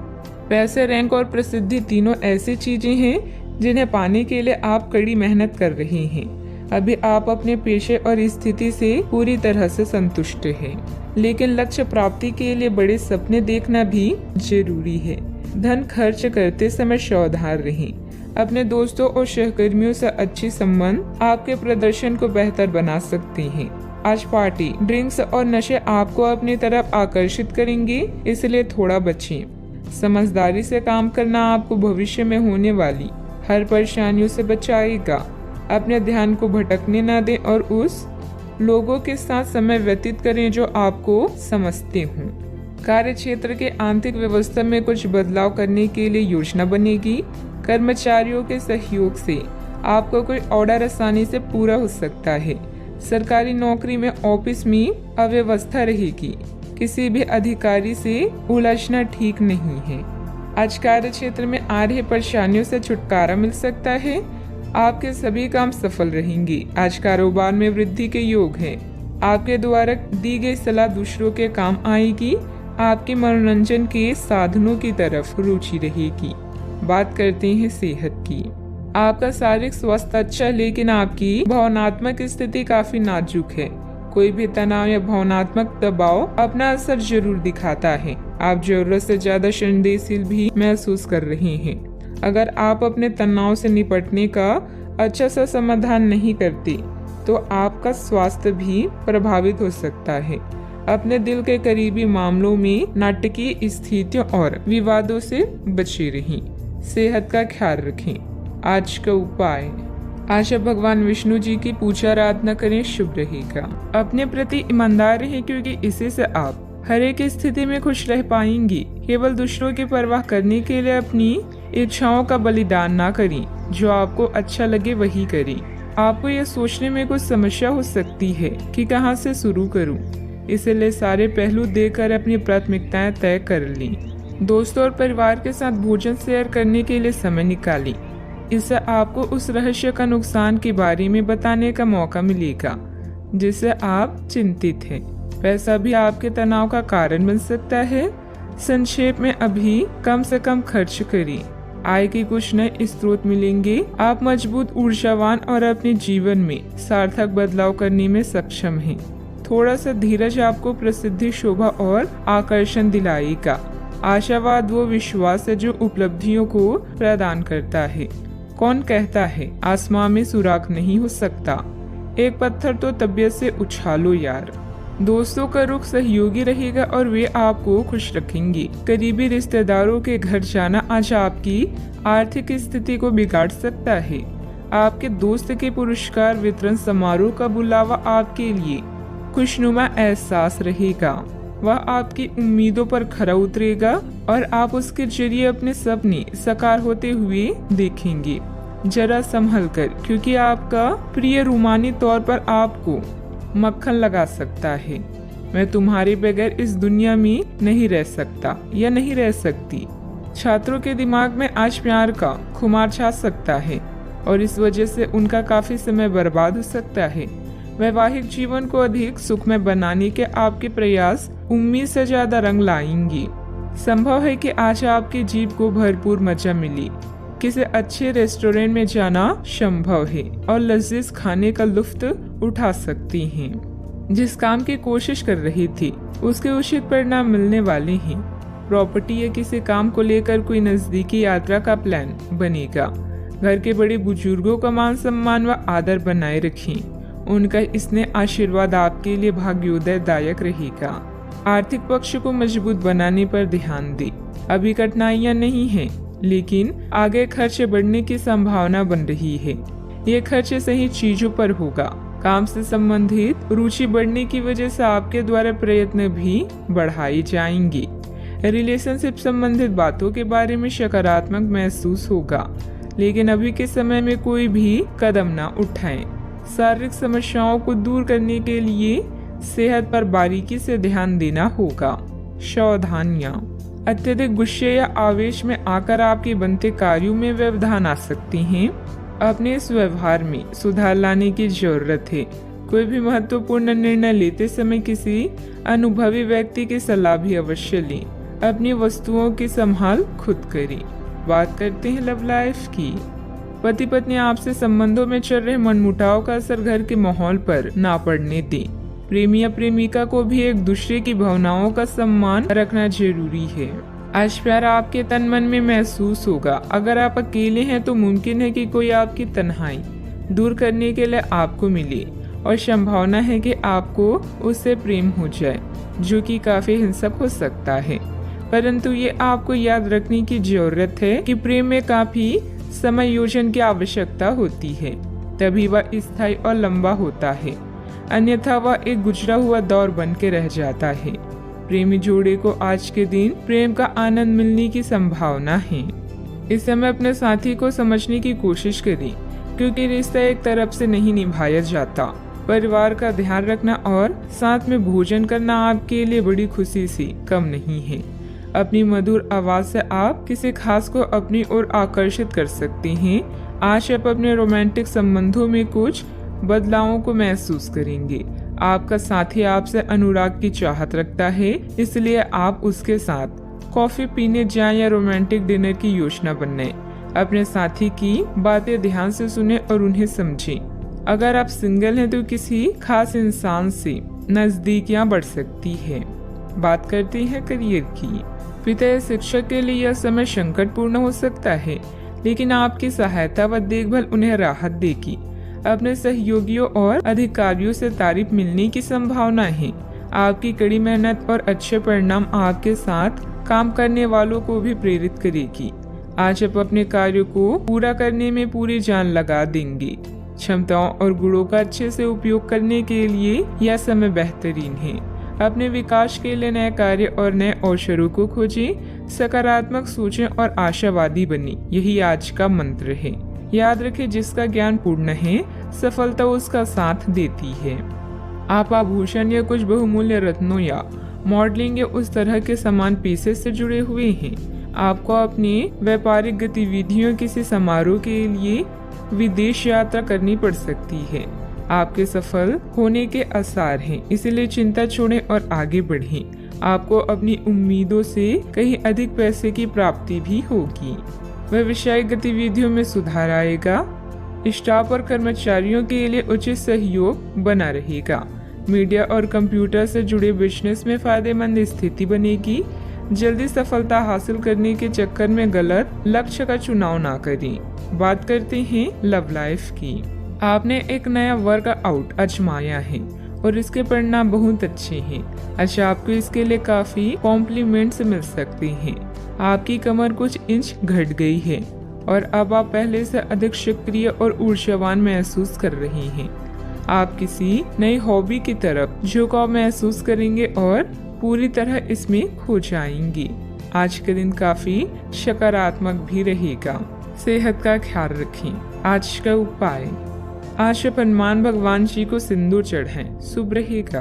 पैसे, रैंक और प्रसिद्धि तीनों ऐसी चीजें हैं जिन्हें पाने के लिए आप कड़ी मेहनत कर रहे हैं। अभी आप अपने पेशे और स्थिति से पूरी तरह से संतुष्ट हैं, लेकिन लक्ष्य प्राप्ति के लिए बड़े सपने देखना भी जरूरी है। धन खर्च करते समय सावधान रहें। अपने दोस्तों और सहकर्मियों से अच्छी संबंध आपके प्रदर्शन को बेहतर बना सकते हैं। आज पार्टी, ड्रिंक्स और नशे आपको अपनी तरफ आकर्षित करेंगे, इसलिए थोड़ा बचें। समझदारी से काम करना आपको भविष्य में होने वाली हर परेशानियों से बचाएगा। अपने ध्यान को भटकने न दें और उस लोगों के साथ समय व्यतीत करें जो आपको समझते हों। कार्य क्षेत्र के आंतरिक व्यवस्था में कुछ बदलाव करने के लिए योजना बनेगी। कर्मचारियों के सहयोग से आपको कोई ऑर्डर आसानी से पूरा हो सकता है। सरकारी नौकरी में ऑफिस में अव्यवस्था रहेगी। किसी भी अधिकारी से उलझना ठीक नहीं है। आज कार्य क्षेत्र में आ रही परेशानियों से छुटकारा मिल सकता है। आपके सभी काम सफल रहेंगे। आज कारोबार में वृद्धि के योग है। आपके द्वारा दी गई सलाह दूसरों के काम आएगी। आपके मनोरंजन के साधनों की तरफ रुचि रहेगी। बात करते हैं सेहत की। आपका शारीरिक स्वास्थ्य अच्छा, लेकिन आपकी भावनात्मक स्थिति काफी नाजुक है। कोई भी तनाव या भावनात्मक दबाव अपना असर जरूर दिखाता है। आप जरूरत से ज्यादा संवेदनशील भी महसूस कर रहे हैं। अगर आप अपने तनाव से निपटने का अच्छा सा समाधान नहीं करते तो आपका स्वास्थ्य भी प्रभावित हो सकता है। अपने दिल के करीबी मामलों में नाटकीय स्थितियों और विवादों से बचे रहें। सेहत का ख्याल रखें। आज का उपाय, आशा भगवान विष्णु जी की पूजा आराधना करें, शुभ रहेगा। अपने प्रति ईमानदार रहें, क्योंकि इसी से आप हर एक स्थिति में खुश रह पाएंगी। केवल दूसरों की परवाह करने के लिए अपनी इच्छाओं का बलिदान ना करें। जो आपको अच्छा लगे वही करें। आपको यह सोचने में कुछ समस्या हो सकती है कि कहां से शुरू करूं, इसलिए सारे पहलू देखकर अपनी प्राथमिकताएं तय कर लें। दोस्तों और परिवार के साथ भोजन शेयर करने के लिए समय निकालें। इससे आपको उस रहस्य का नुकसान के बारे में बताने का मौका मिलेगा जिससे आप चिंतित हैं। पैसा भी आपके तनाव का कारण बन सकता है। संक्षेप में अभी कम से कम खर्च करें। आय के कुछ नए स्रोत मिलेंगे। आप मजबूत, ऊर्जावान और अपने जीवन में सार्थक बदलाव करने में सक्षम हैं। थोड़ा सा धीरज आपको प्रसिद्धि, शोभा और आकर्षण दिलाएगा। आशावाद वो विश्वास है जो उपलब्धियों को प्रदान करता है। कौन कहता है आसमां में सुराख नहीं हो सकता? एक पत्थर तो तबीयत से उछालो यार। दोस्तों का रुख सहयोगी रहेगा और वे आपको खुश रखेंगे। करीबी रिश्तेदारों के घर जाना आज आपकी आर्थिक स्थिति को बिगाड़ सकता है। आपके दोस्त के पुरस्कार वितरण समारोह का बुलावा आपके लिए खुशनुमा एहसास रहेगा। वह आपकी उम्मीदों पर खरा उतरेगा और आप उसके जरिए अपने सपने साकार होते हुए देखेंगे। जरा संभल कर, क्योंकि आपका प्रिय रूमानी तौर पर आपको मक्खन लगा सकता है। मैं तुम्हारे बगैर इस दुनिया में नहीं रह सकता या नहीं रह सकती। छात्रों के दिमाग में आज प्यार का खुमार छा सकता है और इस वजह से उनका काफी समय बर्बाद हो सकता है। वैवाहिक जीवन को अधिक सुखमय बनाने के आपके प्रयास उम्मीद से ज्यादा रंग लाएंगे। संभव है कि आज आपकी जीभ को भरपूर मजा मिले। किसी अच्छे रेस्टोरेंट में जाना संभव है और लजीज खाने का लुत्फ उठा सकती हैं। जिस काम की कोशिश कर रही थी उसके उचित परिणाम मिलने वाले हैं। प्रॉपर्टी या किसी काम को लेकर कोई नजदीकी यात्रा का प्लान बनेगा। घर के बड़े बुजुर्गों का मान सम्मान व आदर बनाए रखें। उनका स्नेह आशीर्वाद आपके लिए भाग्योदयदायक रहेगा। आर्थिक पक्ष को मजबूत बनाने पर ध्यान दें। अभी कठिनाइयां नहीं हैं, लेकिन आगे खर्चे बढ़ने की संभावना बन रही है। ये खर्चे सही चीजों पर होगा। काम से संबंधित रुचि बढ़ने की वजह से आपके द्वारा प्रयत्न भी बढ़ाए जाएंगे। रिलेशनशिप संबंधित बातों के बारे में सकारात्मक महसूस होगा, लेकिन अभी के समय में कोई भी कदम न उठाएं। शारीरिक समस्याओं को दूर करने के लिए सेहत पर बारीकी से ध्यान देना होगा। सावधानियां, अत्यधिक गुस्से या आवेश में आकर आपके बनते कार्यों में व्यवधान आ सकती हैं। अपने इस व्यवहार में सुधार लाने की जरूरत है। कोई भी महत्वपूर्ण निर्णय लेते समय किसी अनुभवी व्यक्ति की सलाह भी अवश्य लें। अपनी वस्तुओं की संभाल खुद करें। बात करते हैं लव लाइफ की। पति पत्नी आपसे संबंधों में चल रहे मनमुटाव का असर घर के माहौल पर ना पड़ने दें। प्रेमी या प्रेमिका को भी एक दूसरे की भावनाओं का सम्मान रखना जरूरी है। आज प्यार आपके तन मन में महसूस होगा। अगर आप अकेले हैं तो मुमकिन है कि कोई आपकी तन्हाई दूर करने के लिए आपको मिले और संभावना है कि आपको उससे प्रेम हो जाए, जो कि काफी हिंसक हो सकता है। परंतु ये आपको याद रखने की जरूरत है कि प्रेम में काफी समायोजन की आवश्यकता होती है, तभी वह स्थायी और लंबा होता है। अन्यथा वह एक गुजरा हुआ दौर बन के रह जाता है। प्रेमी जोड़े को आज के दिन प्रेम का आनंद मिलने की संभावना है। इस समय अपने साथी को समझने की कोशिश करें, क्योंकि रिश्ता एक तरफ से नहीं निभाया जाता। परिवार का ध्यान रखना और साथ में भोजन करना आपके लिए बड़ी खुशी से कम नहीं है। अपनी मधुर आवाज से आप किसी खास को अपनी ओर आकर्षित कर सकते हैं। आज आप अपने रोमांटिक संबंधों में कुछ बदलावों को महसूस करेंगे। आपका साथी आपसे अनुराग की चाहत रखता है, इसलिए आप उसके साथ कॉफी पीने जाएं या रोमांटिक डिनर की योजना बनाएं। अपने साथी की बातें ध्यान से सुने और उन्हें समझें। अगर आप सिंगल हैं तो किसी खास इंसान से नजदीकियां बढ़ सकती है। बात करते हैं करियर की। पिता या शिक्षक के लिए यह समय संकटपूर्ण हो सकता है, लेकिन आपकी सहायता व देखभाल उन्हें राहत देगी। अपने सहयोगियों और अधिकारियों से तारीफ मिलने की संभावना है। आपकी कड़ी मेहनत और अच्छे परिणाम आपके साथ काम करने वालों को भी प्रेरित करेगी। आज आप अपने कार्यों को पूरा करने में पूरी जान लगा देंगे। क्षमताओं और गुणों का अच्छे से उपयोग करने के लिए यह समय बेहतरीन है। अपने विकास के लिए नए कार्य और नए अवसरों को खोजें, सकारात्मक सोचें और आशावादी बने। यही आज का मंत्र है। याद रखें, जिसका ज्ञान पूर्ण है, सफलता उसका साथ देती है। आप आभूषण या कुछ बहुमूल्य रत्नों या मॉडलिंग या उस तरह के सामान पेशे से जुड़े हुए हैं। आपको अपनी व्यापारिक गतिविधियों किसी समारोह के लिए विदेश यात्रा करनी पड़ सकती है। आपके सफल होने के आसार हैं, इसलिए चिंता छोड़ें और आगे बढ़ें। आपको अपनी उम्मीदों से कहीं अधिक पैसे की प्राप्ति भी होगी। व्यवसायिक गतिविधियों में सुधार आएगा। स्टाफ और कर्मचारियों के लिए उचित सहयोग बना रहेगा। मीडिया और कंप्यूटर से जुड़े बिजनेस में फायदेमंद स्थिति बनेगी। जल्दी सफलता हासिल करने के चक्कर में गलत लक्ष्य का चुनाव ना करें। बात करते हैं लव लाइफ की। आपने एक नया वर्कआउट आजमाया है और इसके परिणाम बहुत अच्छे हैं। अच्छा, आपको इसके लिए काफी कॉम्प्लीमेंट्स मिल सकते हैं। आपकी कमर कुछ इंच घट गई है और अब आप पहले से अधिक सक्रिय और ऊर्जावान महसूस कर रहे हैं। आप किसी नई हॉबी की तरफ झुकाव महसूस करेंगे और पूरी तरह इसमें खो जाएंगे। आज का दिन काफी सकारात्मक भी रहेगा। सेहत का ख्याल रखें। आज का उपाय, आज आप हनुमान भगवान जी को सिंदूर चढ़ाएं, शुभ रहेगा।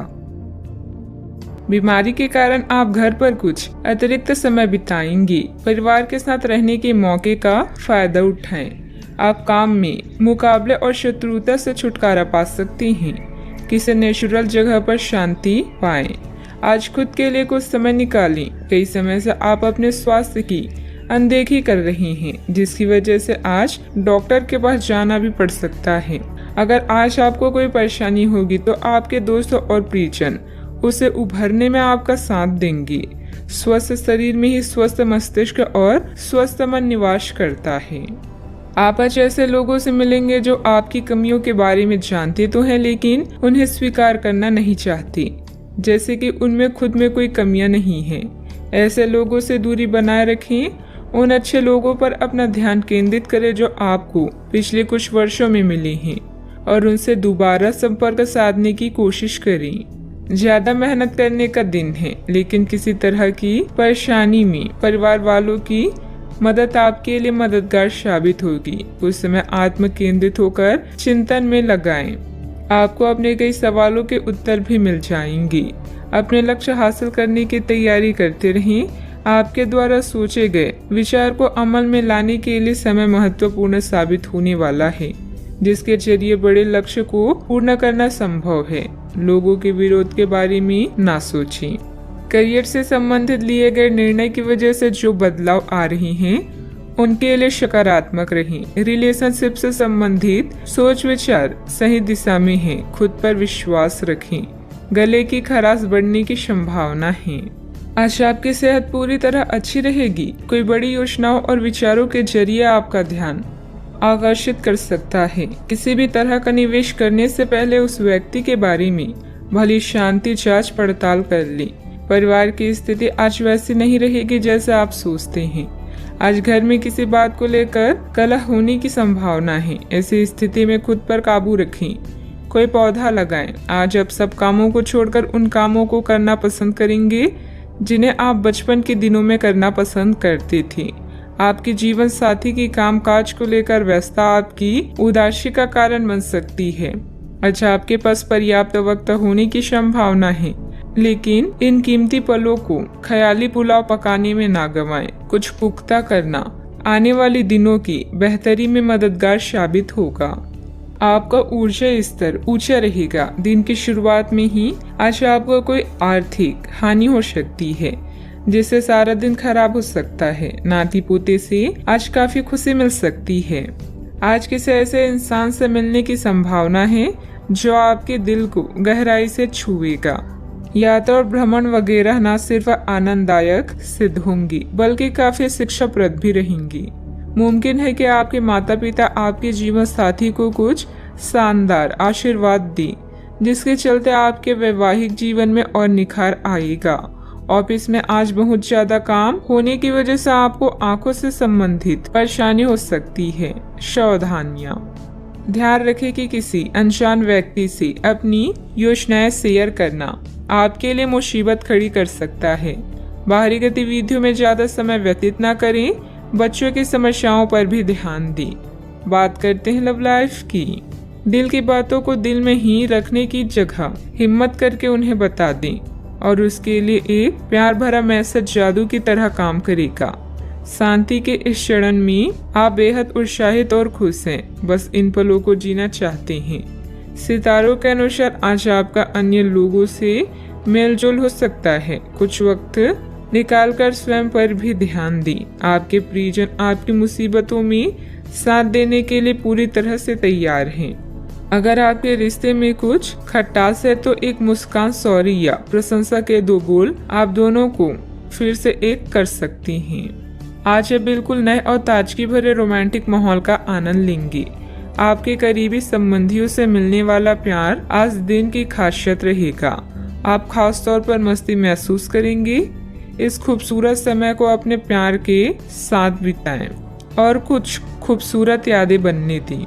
बीमारी के कारण आप घर पर कुछ अतिरिक्त समय बिताएंगे। परिवार के साथ रहने के मौके का फायदा उठाएं। आप काम में मुकाबले और शत्रुता से छुटकारा पा सकते हैं। किसी नेचुरल जगह पर शांति पाएं। आज खुद के लिए कुछ समय निकालें। कई समय से आप अपने स्वास्थ्य की अनदेखी कर रहे हैं, जिसकी वजह से आज डॉक्टर के पास जाना भी पड़ सकता है। अगर आज आपको कोई परेशानी होगी तो आपके दोस्त और परिजन उसे उभरने में आपका साथ देंगे। स्वस्थ शरीर में ही स्वस्थ मस्तिष्क और स्वस्थ मन निवास करता है। आप आज ऐसे लोगों से मिलेंगे जो आपकी कमियों के बारे में जानते तो हैं, लेकिन उन्हें स्वीकार करना नहीं चाहते, जैसे कि उनमें खुद में कोई कमियां नहीं हैं। ऐसे लोगों से दूरी बनाए रखें। उन अच्छे लोगों पर अपना ध्यान केंद्रित करें जो आपको पिछले कुछ वर्षों में मिले हैं और उनसे दोबारा संपर्क साधने की कोशिश करें। ज्यादा मेहनत करने का दिन है, लेकिन किसी तरह की परेशानी में परिवार वालों की मदद आपके लिए मददगार साबित होगी। उस समय आत्म केंद्रित होकर चिंतन में लगाएं। आपको अपने कई सवालों के उत्तर भी मिल जाएंगे। अपने लक्ष्य हासिल करने की तैयारी करते रहें। आपके द्वारा सोचे गए विचार को अमल में लाने के लिए समय महत्वपूर्ण साबित होने वाला है, जिसके जरिए बड़े लक्ष्य को पूर्ण करना संभव है। लोगों के विरोध के बारे में ना सोचें। करियर से संबंधित लिए गए निर्णय की वजह से जो बदलाव आ रहे हैं उनके लिए सकारात्मक रहें। रिलेशनशिप से संबंधित सोच विचार सही दिशा में है। खुद पर विश्वास रखें। गले की खराश बढ़ने की संभावना है। आज आपकी सेहत पूरी तरह अच्छी रहेगी। कोई बड़ी योजनाओं और विचारों के जरिए आपका ध्यान आकर्षित कर सकता है। किसी भी तरह का निवेश करने से पहले उस व्यक्ति के बारे में भली शांति जांच पड़ताल कर लें। परिवार की स्थिति आज वैसी नहीं रहेगी जैसा आप सोचते हैं। आज घर में किसी बात को लेकर कलह होने की संभावना है। ऐसी स्थिति में खुद पर काबू रखें। कोई पौधा लगाएं। आज आप सब कामों को छोड़कर उन कामों को करना पसंद करेंगे जिन्हें आप बचपन के दिनों में करना पसंद करते थे। आपकी जीवन साथी की कामकाज को लेकर व्यस्तता आपकी उदासी का कारण बन सकती है। अच्छा, आपके पास पर्याप्त वक्त होने की संभावना है, लेकिन इन कीमती पलों को ख्याली पुलाव पकाने में ना गवाएं। कुछ पुख्ता करना आने वाले दिनों की बेहतरी में मददगार साबित होगा। आपका ऊर्जा स्तर ऊंचा रहेगा। दिन की शुरुआत में ही आज आपको कोई आर्थिक हानि हो सकती है, जिससे सारा दिन खराब हो सकता है। नाती पोते से आज काफी खुशी मिल सकती है। आज किसी ऐसे इंसान से मिलने की संभावना है जो आपके दिल को गहराई से छुएगा। यात्रा और भ्रमण वगैरह न सिर्फ आनंददायक सिद्ध होंगी बल्कि काफी शिक्षाप्रद भी रहेंगी। मुमकिन है कि आपके माता पिता आपके जीवन साथी को कुछ शानदार आशीर्वाद दें, जिसके चलते आपके वैवाहिक जीवन में और निखार आएगा। ऑफिस में आज बहुत ज्यादा काम होने की वजह से आपको आंखों से संबंधित परेशानी हो सकती है। सावधानियां, ध्यान रखें कि किसी अनजान व्यक्ति से अपनी योजनाएं शेयर करना आपके लिए मुसीबत खड़ी कर सकता है। बाहरी गतिविधियों में ज्यादा समय व्यतीत न करें। बच्चों की समस्याओं पर भी ध्यान दें। बात करते हैं लव लाइफ की। दिल की बातों को दिल में ही रखने की जगह हिम्मत करके उन्हें बता दें और उसके लिए एक प्यार भरा मैसेज जादू की तरह काम करेगा। शांति के इस क्षण में आप बेहद उत्साहित और खुश हैं, बस इन पलों को जीना चाहते हैं। सितारों के अनुसार आज आपका अन्य लोगों से मेलजोल हो सकता है। कुछ वक्त निकालकर स्वयं पर भी ध्यान दें। आपके प्रियजन आपकी मुसीबतों में साथ देने के लिए पूरी तरह से तैयार हैं। अगर आपके रिश्ते में कुछ खटास है तो एक मुस्कान, सॉरी या प्रशंसा के 2 बोल आप दोनों को फिर से एक कर सकती हैं। आज आप बिल्कुल नए और ताजगी भरे रोमांटिक माहौल का आनंद लेंगे। आपके करीबी संबंधियों से मिलने वाला प्यार आज दिन की खासियत रहेगा। आप खास तौर पर मस्ती महसूस करेंगे। इस खूबसूरत समय को अपने प्यार के साथ बिताएं और कुछ खूबसूरत यादें बनने दें।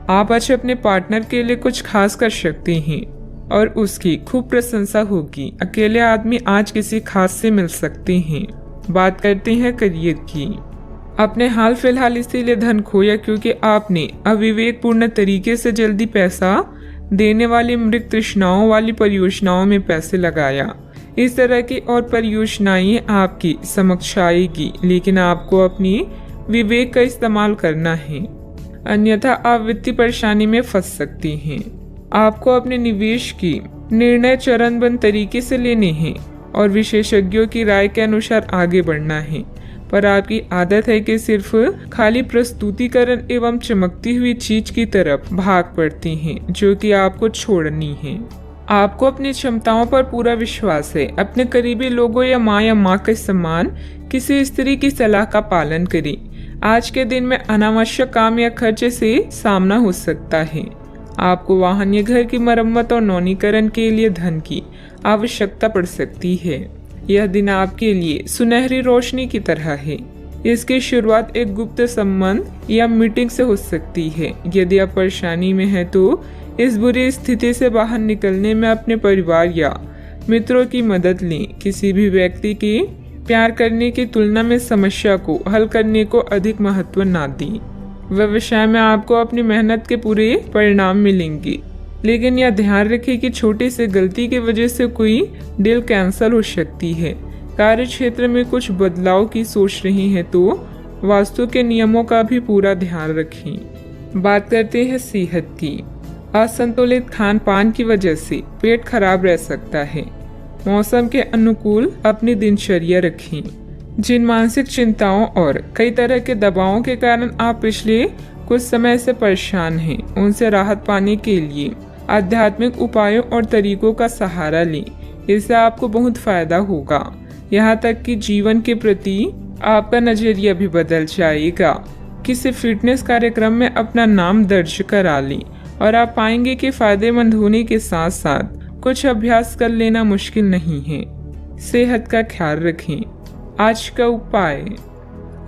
आप आज अपने पार्टनर के लिए कुछ खास कर सकते हैं और उसकी खूब प्रशंसा होगी। अकेले आदमी आज किसी खास से मिल सकते हैं। बात करते हैं करियर की। आपने हाल फिलहाल इसीलिए धन खोया क्योंकि आपने अविवेकपूर्ण तरीके से जल्दी पैसा देने वाली मृग तृष्णाओं वाली परियोजनाओं में पैसे लगाया। इस तरह की और परियोजनाएं आपकी समक्ष आएगी, लेकिन आपको अपनी विवेक का इस्तेमाल करना है, अन्यथा आप वित्तीय परेशानी में फंस सकती हैं। आपको अपने निवेश की निर्णय चरणबद्ध तरीके से लेने हैं और विशेषज्ञों की राय के अनुसार आगे बढ़ना है, पर आपकी आदत है कि सिर्फ खाली प्रस्तुतिकरण एवं चमकती हुई चीज की तरफ भाग पड़ती हैं, जो कि आपको छोड़नी है। आपको अपनी क्षमताओं पर पूरा विश्वास है। अपने करीबी लोगों या माँ के समान किसी स्त्री की सलाह का पालन करें। आज के दिन में अनावश्यक काम या खर्चे से सामना हो सकता है। आपको वाहन या घर की मरम्मत और नवीनीकरण के लिए धन की आवश्यकता पड़ सकती है। यह दिन आपके लिए सुनहरी रोशनी की तरह है। इसकी शुरुआत एक गुप्त संबंध या मीटिंग से हो सकती है। यदि आप परेशानी में हैं तो इस बुरी स्थिति से बाहर निकलने में अपने परिवार या मित्रों की मदद लें। किसी भी व्यक्ति की प्यार करने की तुलना में समस्या को हल करने को अधिक महत्व ना दें। व्यवसाय में आपको अपनी मेहनत के पूरे परिणाम मिलेंगे, लेकिन यह ध्यान रखें कि छोटी सी गलती की वजह से कोई डील कैंसिल हो सकती है। कार्य क्षेत्र में कुछ बदलाव की सोच रही हैं तो वास्तु के नियमों का भी पूरा ध्यान रखें। बात करते हैं सेहत की। असंतुलित खान पान की वजह से पेट खराब रह सकता है। मौसम के अनुकूल अपनी दिनचर्या रखें। जिन मानसिक चिंताओं और कई तरह के दबावों के कारण आप पिछले कुछ समय से परेशान हैं, उनसे राहत पाने के लिए आध्यात्मिक उपायों और तरीकों का सहारा लें। इससे आपको बहुत फायदा होगा। यहाँ तक कि जीवन के प्रति आपका नजरिया भी बदल जाएगा। किसी फिटनेस कार्यक्रम में अपना नाम दर्ज करा लें और आप पाएंगे कि फायदेमंद होने के साथ साथ कुछ अभ्यास कर लेना मुश्किल नहीं है। सेहत का ख्याल रखें। आज का उपाय,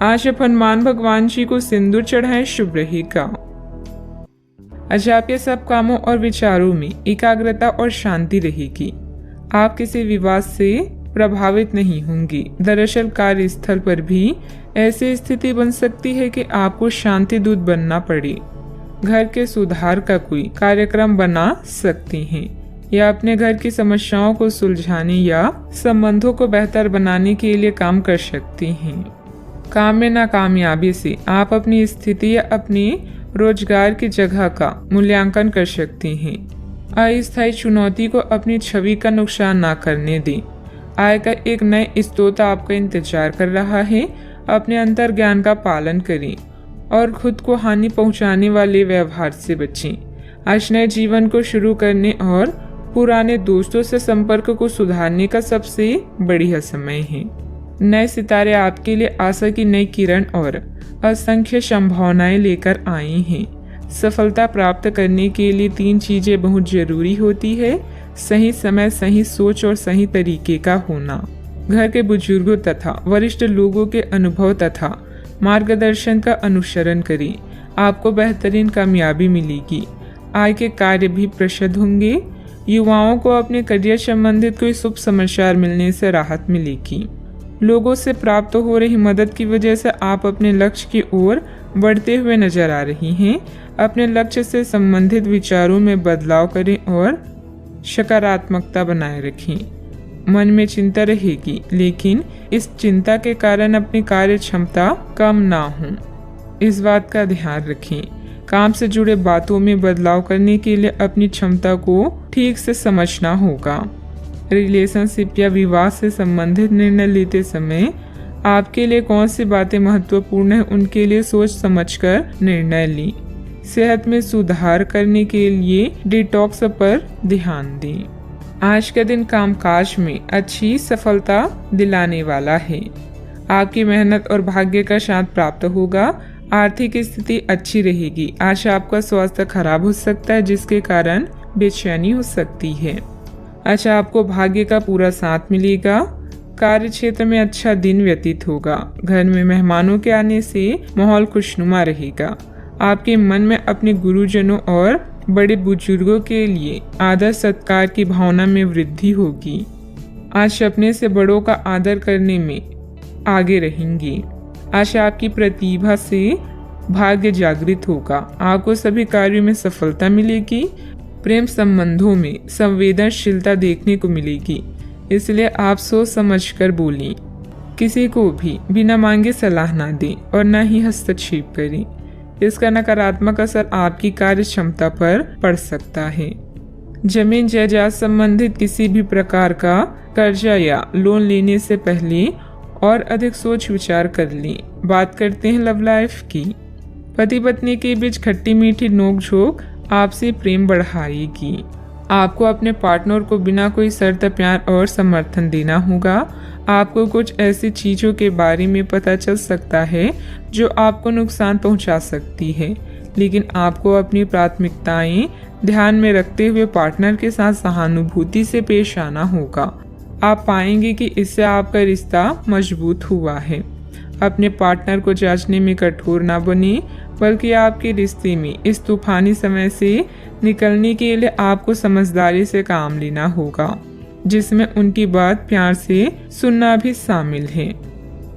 आज आप हनुमान भगवान जी को सिंदूर चढ़ाएं, शुभ रहेगा। आज आपके सब कामों और विचारों में एकाग्रता और शांति रहेगी। आप किसी विवाद से प्रभावित नहीं होंगी। दरअसल कार्यस्थल पर भी ऐसी स्थिति बन सकती है कि आपको शांति दूत बनना पड़े। घर के सुधार का कोई कार्यक्रम बना सकती हैं या अपने घर की समस्याओं को सुलझाने या संबंधों को बेहतर बनाने के लिए काम कर सकती हैं। काम में नाकामयाबी से आप अपनी स्थिति या अपने रोजगार की जगह का मूल्यांकन कर सकते हैं। अस्थायी चुनौती को अपनी छवि का नुकसान ना करने दें। आय का एक नए स्रोत आपका इंतजार कर रहा है। अपने अंतर ज्ञान का पालन करें और खुद को हानि पहुंचाने वाले व्यवहार से बचें। आज नए जीवन को शुरू करने और पुराने दोस्तों से संपर्क को सुधारने का सबसे बढ़िया समय है। नए सितारे आपके लिए आशा की नई किरण और असंख्य संभावनाएं लेकर आए हैं। सफलता प्राप्त करने के लिए 3 चीजें बहुत जरूरी होती है: सही समय, सही सोच और सही तरीके का होना। घर के बुजुर्गों तथा वरिष्ठ लोगों के अनुभव तथा मार्गदर्शन का अनुसरण करें। आपको बेहतरीन कामयाबी मिलेगी। आय के कार्य भी प्रशस्त होंगे। युवाओं को अपने करियर संबंधित कोई शुभ समाचार मिलने से राहत मिलेगी। लोगों से प्राप्त हो रही मदद की वजह से आप अपने लक्ष्य की ओर बढ़ते हुए नजर आ रही हैं। अपने लक्ष्य से संबंधित विचारों में बदलाव करें और सकारात्मकता बनाए रखें। मन में चिंता रहेगी, लेकिन इस चिंता के कारण अपनी कार्य क्षमता कम ना हो, इस बात का ध्यान रखें। काम से जुड़े बातों में बदलाव करने के लिए अपनी क्षमता को ठीक से समझना होगा। रिलेशनशिप या विवाह से संबंधित निर्णय लेते समय आपके लिए कौन सी बातें महत्वपूर्ण है, उनके लिए सोच समझकर निर्णय लें। सेहत में सुधार करने के लिए डिटॉक्स पर ध्यान दें। आज का दिन कामकाज में अच्छी सफलता दिलाने वाला है। आपकी मेहनत और भाग्य का साथ प्राप्त होगा। आर्थिक स्थिति अच्छी रहेगी। आज आपका स्वास्थ्य खराब हो सकता है, जिसके कारण बेचैनी हो सकती है। आज आपको भाग्य का पूरा साथ मिलेगा। कार्य क्षेत्र में अच्छा दिन व्यतीत होगा। घर में मेहमानों के आने से माहौल खुशनुमा रहेगा। आपके मन में अपने गुरुजनों और बड़े बुजुर्गों के लिए आदर सत्कार की भावना में वृद्धि होगी। आज अपने से बड़ों का आदर करने में आगे रहेंगी। आज आपकी प्रतिभा से भाग्य जागृत होगा। आपको सभी कार्यों में सफलता मिलेगी। प्रेम संबंधों में संवेदनशीलता देखने को मिलेगी, इसलिए आप सोच समझकर बोलें। किसी को भी बिना मांगे सलाह ना दें और न ही हस्तक्षेप करें। इसका नकारात्मक असर आपकी कार्य क्षमता पर पड़ सकता है। जमीन जायदाद संबंधित किसी भी प्रकार का कर्जा या लोन लेने से पहले और अधिक सोच विचार कर लें। बात करते हैं लव लाइफ की। पति पत्नी के बीच खट्टी मीठी नोकझोंक आपसी प्रेम बढ़ाएगी। आपको अपने पार्टनर को बिना कोई शर्त प्यार और समर्थन देना होगा। आपको कुछ ऐसी चीजों के बारे में पता चल सकता है जो आपको नुकसान पहुंचा सकती है, लेकिन आपको अपनी प्राथमिकताएं ध्यान में रखते हुए पार्टनर के साथ सहानुभूति से पेश आना होगा। आप पाएंगे कि इससे आपका रिश्ता मजबूत हुआ है। अपने पार्टनर को जांचने में कठोर ना बने, बल्कि आपके रिश्ते में इस तूफानी समय से निकलने के लिए आपको समझदारी से काम लेना होगा, जिसमें उनकी बात प्यार से सुनना भी शामिल है।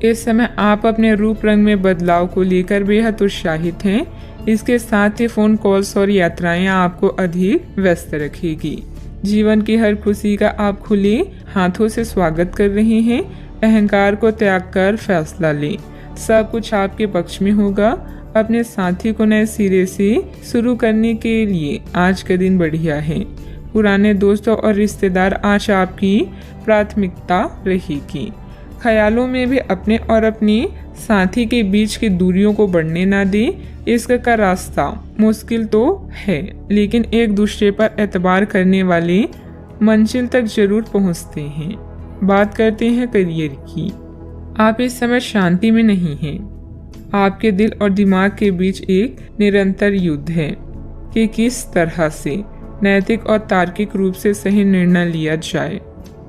इस समय आप अपने रूप रंग में बदलाव को लेकर बेहद उत्साहित हैं। इसके साथ ही फोन कॉल्स और यात्राएं आपको अधिक व्यस्त रखेगी। जीवन की हर खुशी का आप खुले हाथों से स्वागत कर रहे हैं। अहंकार को त्याग कर फैसला लें। सब कुछ आपके पक्ष में होगा। अपने साथी को नए सिरे से शुरू करने के लिए आज का दिन बढ़िया है। पुराने दोस्तों और रिश्तेदार आज आपकी प्राथमिकता रहेगी। ख्यालों में भी अपने और अपनी साथी के बीच की दूरियों को बढ़ने ना दें। इसका रास्ता मुश्किल तो है, लेकिन एक दूसरे पर एतबार करने वाले मंजिल तक जरूर पहुंचते हैं। बात करते हैं करियर की। आप इस समय शांति में नहीं हैं। आपके दिल और दिमाग के बीच एक निरंतर युद्ध है कि किस तरह से नैतिक और तार्किक रूप से सही निर्णय लिया जाए।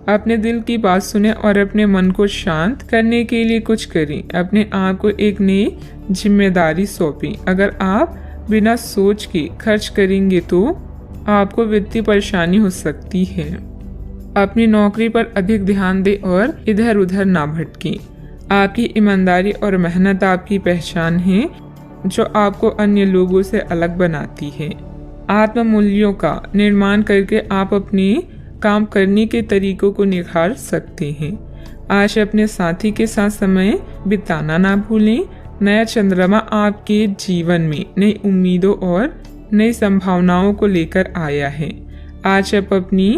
अपने दिल की बात सुने और अपने मन को शांत करने के लिए कुछ करें। अपने आप को एक नई जिम्मेदारी सौंपें। अगर आप बिना सोच के खर्च करेंगे तो आपको वित्तीय परेशानी हो सकती है। अपनी नौकरी पर अधिक ध्यान दें और इधर उधर ना भटकें। आपकी ईमानदारी और मेहनत आपकी पहचान है, जो आपको अन्य लोगों से अलग बनाती है। आत्म मूल्यों का निर्माण करके आप अपने काम करने के तरीकों को निखार सकते हैं। आज अपने साथी के साथ समय बिताना ना भूलें। नया चंद्रमा आपके जीवन में नई उम्मीदों और नई संभावनाओं को लेकर आया है। आज आप अपनी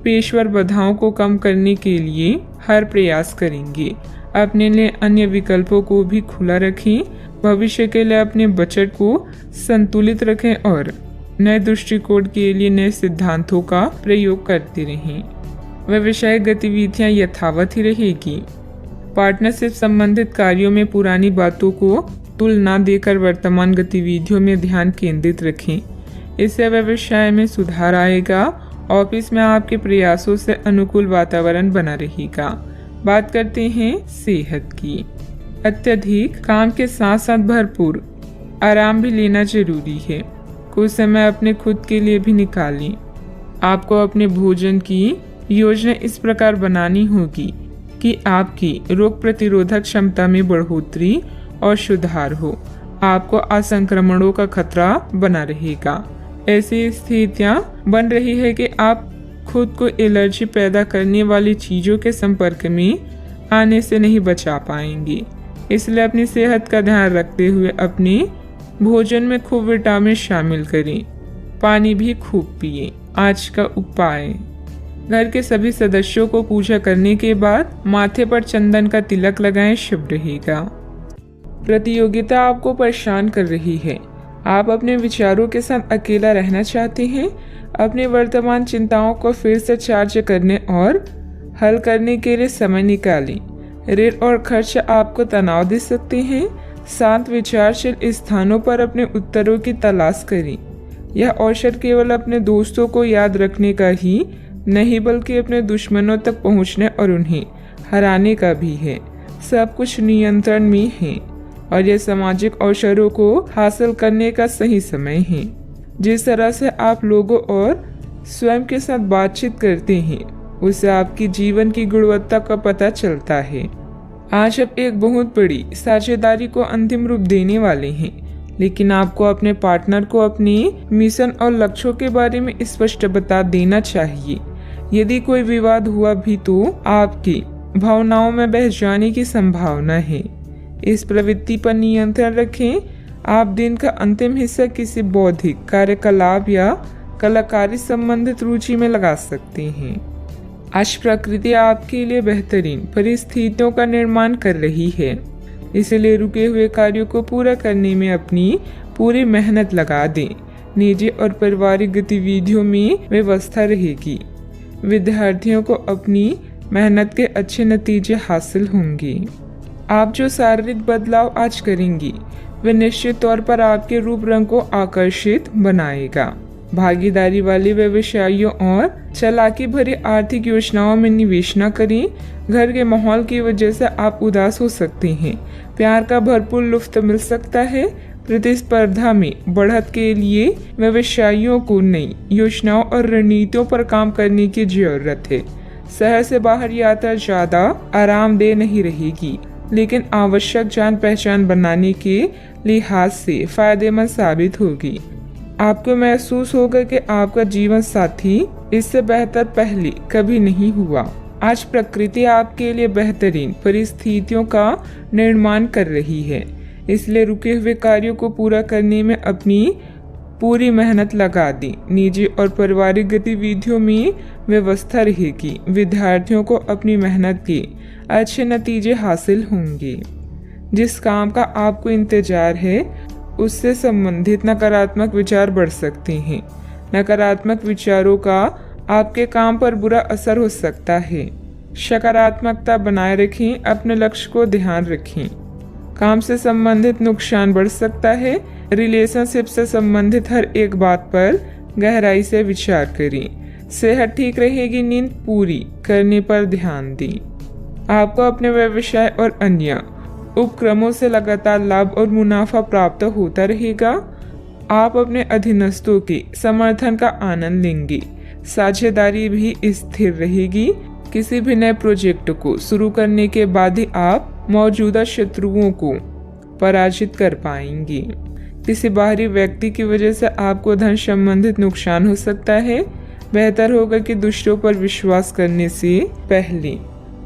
पेशेवर बाधाओं को कम करने के लिए हर प्रयास करेंगे। अपने लिए अन्य विकल्पों को भी खुला रखें। भविष्य के लिए अपने बजट को संतुलित रखें और नए दृष्टिकोण के लिए नए सिद्धांतों का प्रयोग करते रहें। व्यवसायिक गतिविधियां यथावत ही रहेगी। पार्टनरशिप संबंधित कार्यों में पुरानी बातों को तुलना देकर वर्तमान गतिविधियों में ध्यान केंद्रित रखें। इससे व्यवसाय में सुधार आएगा। ऑफिस में आपके प्रयासों से अनुकूल वातावरण बना रहेगा। बात करते हैं सेहत की। अत्यधिक काम के साथ साथ भरपूर आराम भी लेना जरूरी है। कुछ समय अपने खुद के लिए भी निकालें। आपको अपने भोजन की योजना इस प्रकार बनानी होगी कि आपकी रोग प्रतिरोधक क्षमता में बढ़ोतरी और सुधार हो। आपको असंक्रमणों का खतरा बना रहेगा। ऐसी स्थितियां बन रही है कि आप खुद को एलर्जी पैदा करने वाली चीजों के संपर्क में आने से नहीं बचा पाएंगे। इसलिए अपनी सेहत का ध्यान रखते हुए अपने भोजन में खूब विटामिन शामिल करें। पानी भी खूब पिए। आज का उपाय, घर के सभी सदस्यों को पूजा करने के बाद माथे पर चंदन का तिलक लगाएं, शुभ रहेगा। प्रतियोगिता आपको परेशान कर रही है। आप अपने विचारों के साथ अकेला रहना चाहते हैं। अपनी वर्तमान चिंताओं को फिर से चार्ज करने और हल करने के लिए समय निकालें। ऋण और खर्च आपको तनाव दे सकते हैं। शांत विचारशील स्थानों पर अपने उत्तरों की तलाश करें। यह अवसर केवल अपने दोस्तों को याद रखने का ही नहीं बल्कि अपने दुश्मनों तक पहुंचने और उन्हें हराने का भी है। सब कुछ नियंत्रण में है और यह सामाजिक अवसरों को हासिल करने का सही समय है। जिस तरह से आप लोगों और स्वयं के साथ बातचीत करते हैं उससे आपकी जीवन की गुणवत्ता का पता चलता है। आज आप एक बहुत बड़ी साझेदारी को अंतिम रूप देने वाले हैं, लेकिन आपको अपने पार्टनर को अपने मिशन और लक्ष्यों के बारे में स्पष्ट बता देना चाहिए। यदि कोई विवाद हुआ भी तो आपकी भावनाओं में बह जाने की संभावना है। इस प्रवृत्ति पर नियंत्रण रखें। आप दिन का अंतिम हिस्सा किसी बौद्धिक कार्यकलाप या कलाकारी संबंधित रुचि में लगा सकते हैं। आज प्रकृति आपके लिए बेहतरीन परिस्थितियों का निर्माण कर रही है, इसलिए रुके हुए कार्यों को पूरा करने में अपनी पूरी मेहनत लगा दें। निजी और पारिवारिक गतिविधियों में व्यवस्था रहेगी। विद्यार्थियों को अपनी मेहनत के अच्छे नतीजे हासिल होंगे। आप जो शारीरिक बदलाव आज करेंगी वे निश्चित तौर पर आपके रूप रंग को आकर्षित बनाएगा। भागीदारी वाले व्यवसायियों और चालाकी भरी आर्थिक योजनाओं में निवेश न करें। घर के माहौल की वजह से आप उदास हो सकते हैं। प्यार का भरपूर लुत्फ मिल सकता है। प्रतिस्पर्धा में बढ़त के लिए व्यवसायियों को नई योजनाओं और रणनीतियों पर काम करने की जरूरत है। शहर से बाहर यात्रा ज्यादा आरामदेह नहीं रहेगी, लेकिन आवश्यक जान पहचान बनाने के लिहाज से फायदेमंद साबित होगी। आपको महसूस होगा कि आपका जीवन साथी इससे बेहतर पहले कभी नहीं हुआ। आज प्रकृति आपके लिए बेहतरीन परिस्थितियों का निर्माण कर रही है, इसलिए रुके हुए कार्यों को पूरा करने में अपनी पूरी मेहनत लगा दें। निजी और पारिवारिक गतिविधियों में व्यवस्था रहेगी। विद्यार्थियों को अपनी मेहनत के अच्छे नतीजे हासिल होंगे। जिस काम का आपको इंतजार है उससे संबंधित नकारात्मक विचार बढ़ सकते हैं। नकारात्मक विचारों का आपके काम पर बुरा असर हो सकता है। सकारात्मकता बनाए रखें। अपने लक्ष्य को ध्यान रखें। काम से संबंधित नुकसान बढ़ सकता है। रिलेशनशिप से संबंधित हर एक बात पर गहराई से विचार करें। सेहत ठीक रहेगी। नींद पूरी करने पर ध्यान दें। आपको अपने व्यवसाय और अन्य उपक्रमों से लगातार लाभ और मुनाफा प्राप्त होता रहेगा। आप अपने अधीनस्थों के समर्थन का आनंद लेंगे। साझेदारी भी स्थिर रहेगी। किसी भी नए प्रोजेक्ट को शुरू करने के बाद ही आप मौजूदा शत्रुओं को पराजित कर पाएंगे। किसी बाहरी व्यक्ति की वजह से आपको धन संबंधित नुकसान हो सकता है। बेहतर होगा कि दूसरों पर विश्वास करने से पहले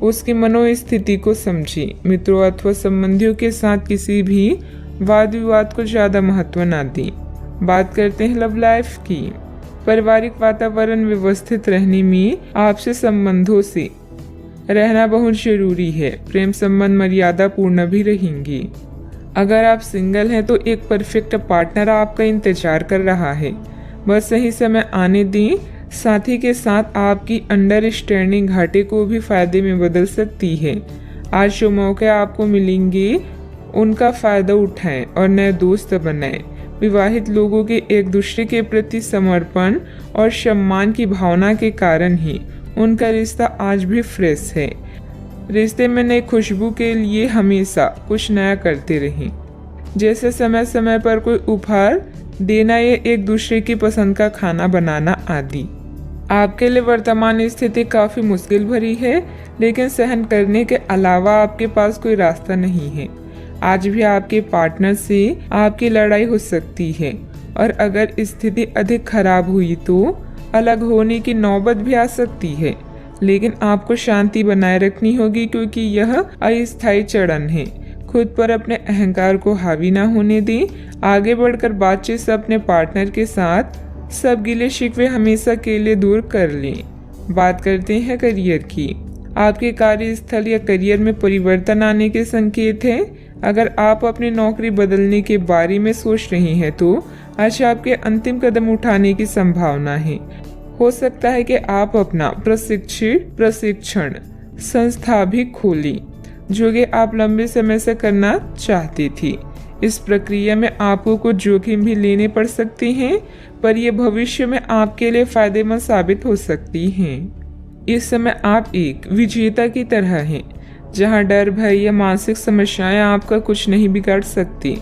उसकी मनोस्थिति को समझें। मित्रों अथवा संबंधियों के साथ किसी भी वाद विवाद को ज्यादा महत्व ना दें। बात करते हैं लव लाइफ की। पारिवारिक वातावरण व्यवस्थित रहने में आपसे संबंधों से रहना बहुत जरूरी है। प्रेम संबंध मर्यादा पूर्ण भी रहेंगे। अगर आप सिंगल हैं तो एक परफेक्ट पार्टनर आपका इंतजार कर रहा है, बस सही समय आने दें। साथी के साथ आपकी अंडरस्टैंडिंग घाटे को भी फायदे में बदल सकती है। आज जो मौके आपको मिलेंगे उनका फायदा उठाएं और नए दोस्त बनाएं। विवाहित लोगों के एक दूसरे के प्रति समर्पण और सम्मान की भावना के कारण ही उनका रिश्ता आज भी फ्रेश है। रिश्ते में नई खुशबू के लिए हमेशा कुछ नया करते रहें, जैसे समय समय पर कोई उपहार देना या एक दूसरे की पसंद का खाना बनाना आदि। आपके लिए वर्तमान स्थिति काफी मुश्किल भरी है, लेकिन सहन करने के अलावा आपके पास कोई रास्ता नहीं है। आज भी आपके पार्टनर से आपकी लड़ाई हो सकती है और अगर स्थिति अधिक खराब हुई तो अलग होने की नौबत भी आ सकती है, लेकिन आपको शांति बनाए रखनी होगी क्योंकि यह अस्थायी चरण है। खुद पर अपने अहंकार को हावी ना होने दें। आगे बढ़कर बातचीत से अपने पार्टनर के साथ सब गिले शिकवे हमेशा के लिए दूर कर लें। बात करते हैं करियर की। आपके कार्यस्थल या करियर में परिवर्तन आने के संकेत हैं। अगर आप अपनी नौकरी बदलने के बारे में सोच रहे हैं तो आज आपके अंतिम कदम उठाने की संभावना है। हो सकता है कि आप अपना प्रशिक्षण संस्था भी खोलें, जो कि आप लंबे समय से करना चाहती थी। इस प्रक्रिया में आपको कुछ जोखिम भी लेने पड़ सकते हैं, पर यह भविष्य में आपके लिए फायदेमंद साबित हो सकती हैं। इस समय आप एक विजेता की तरह हैं, जहां डर, भय या मानसिक समस्याएं आपका कुछ नहीं बिगाड़ सकती।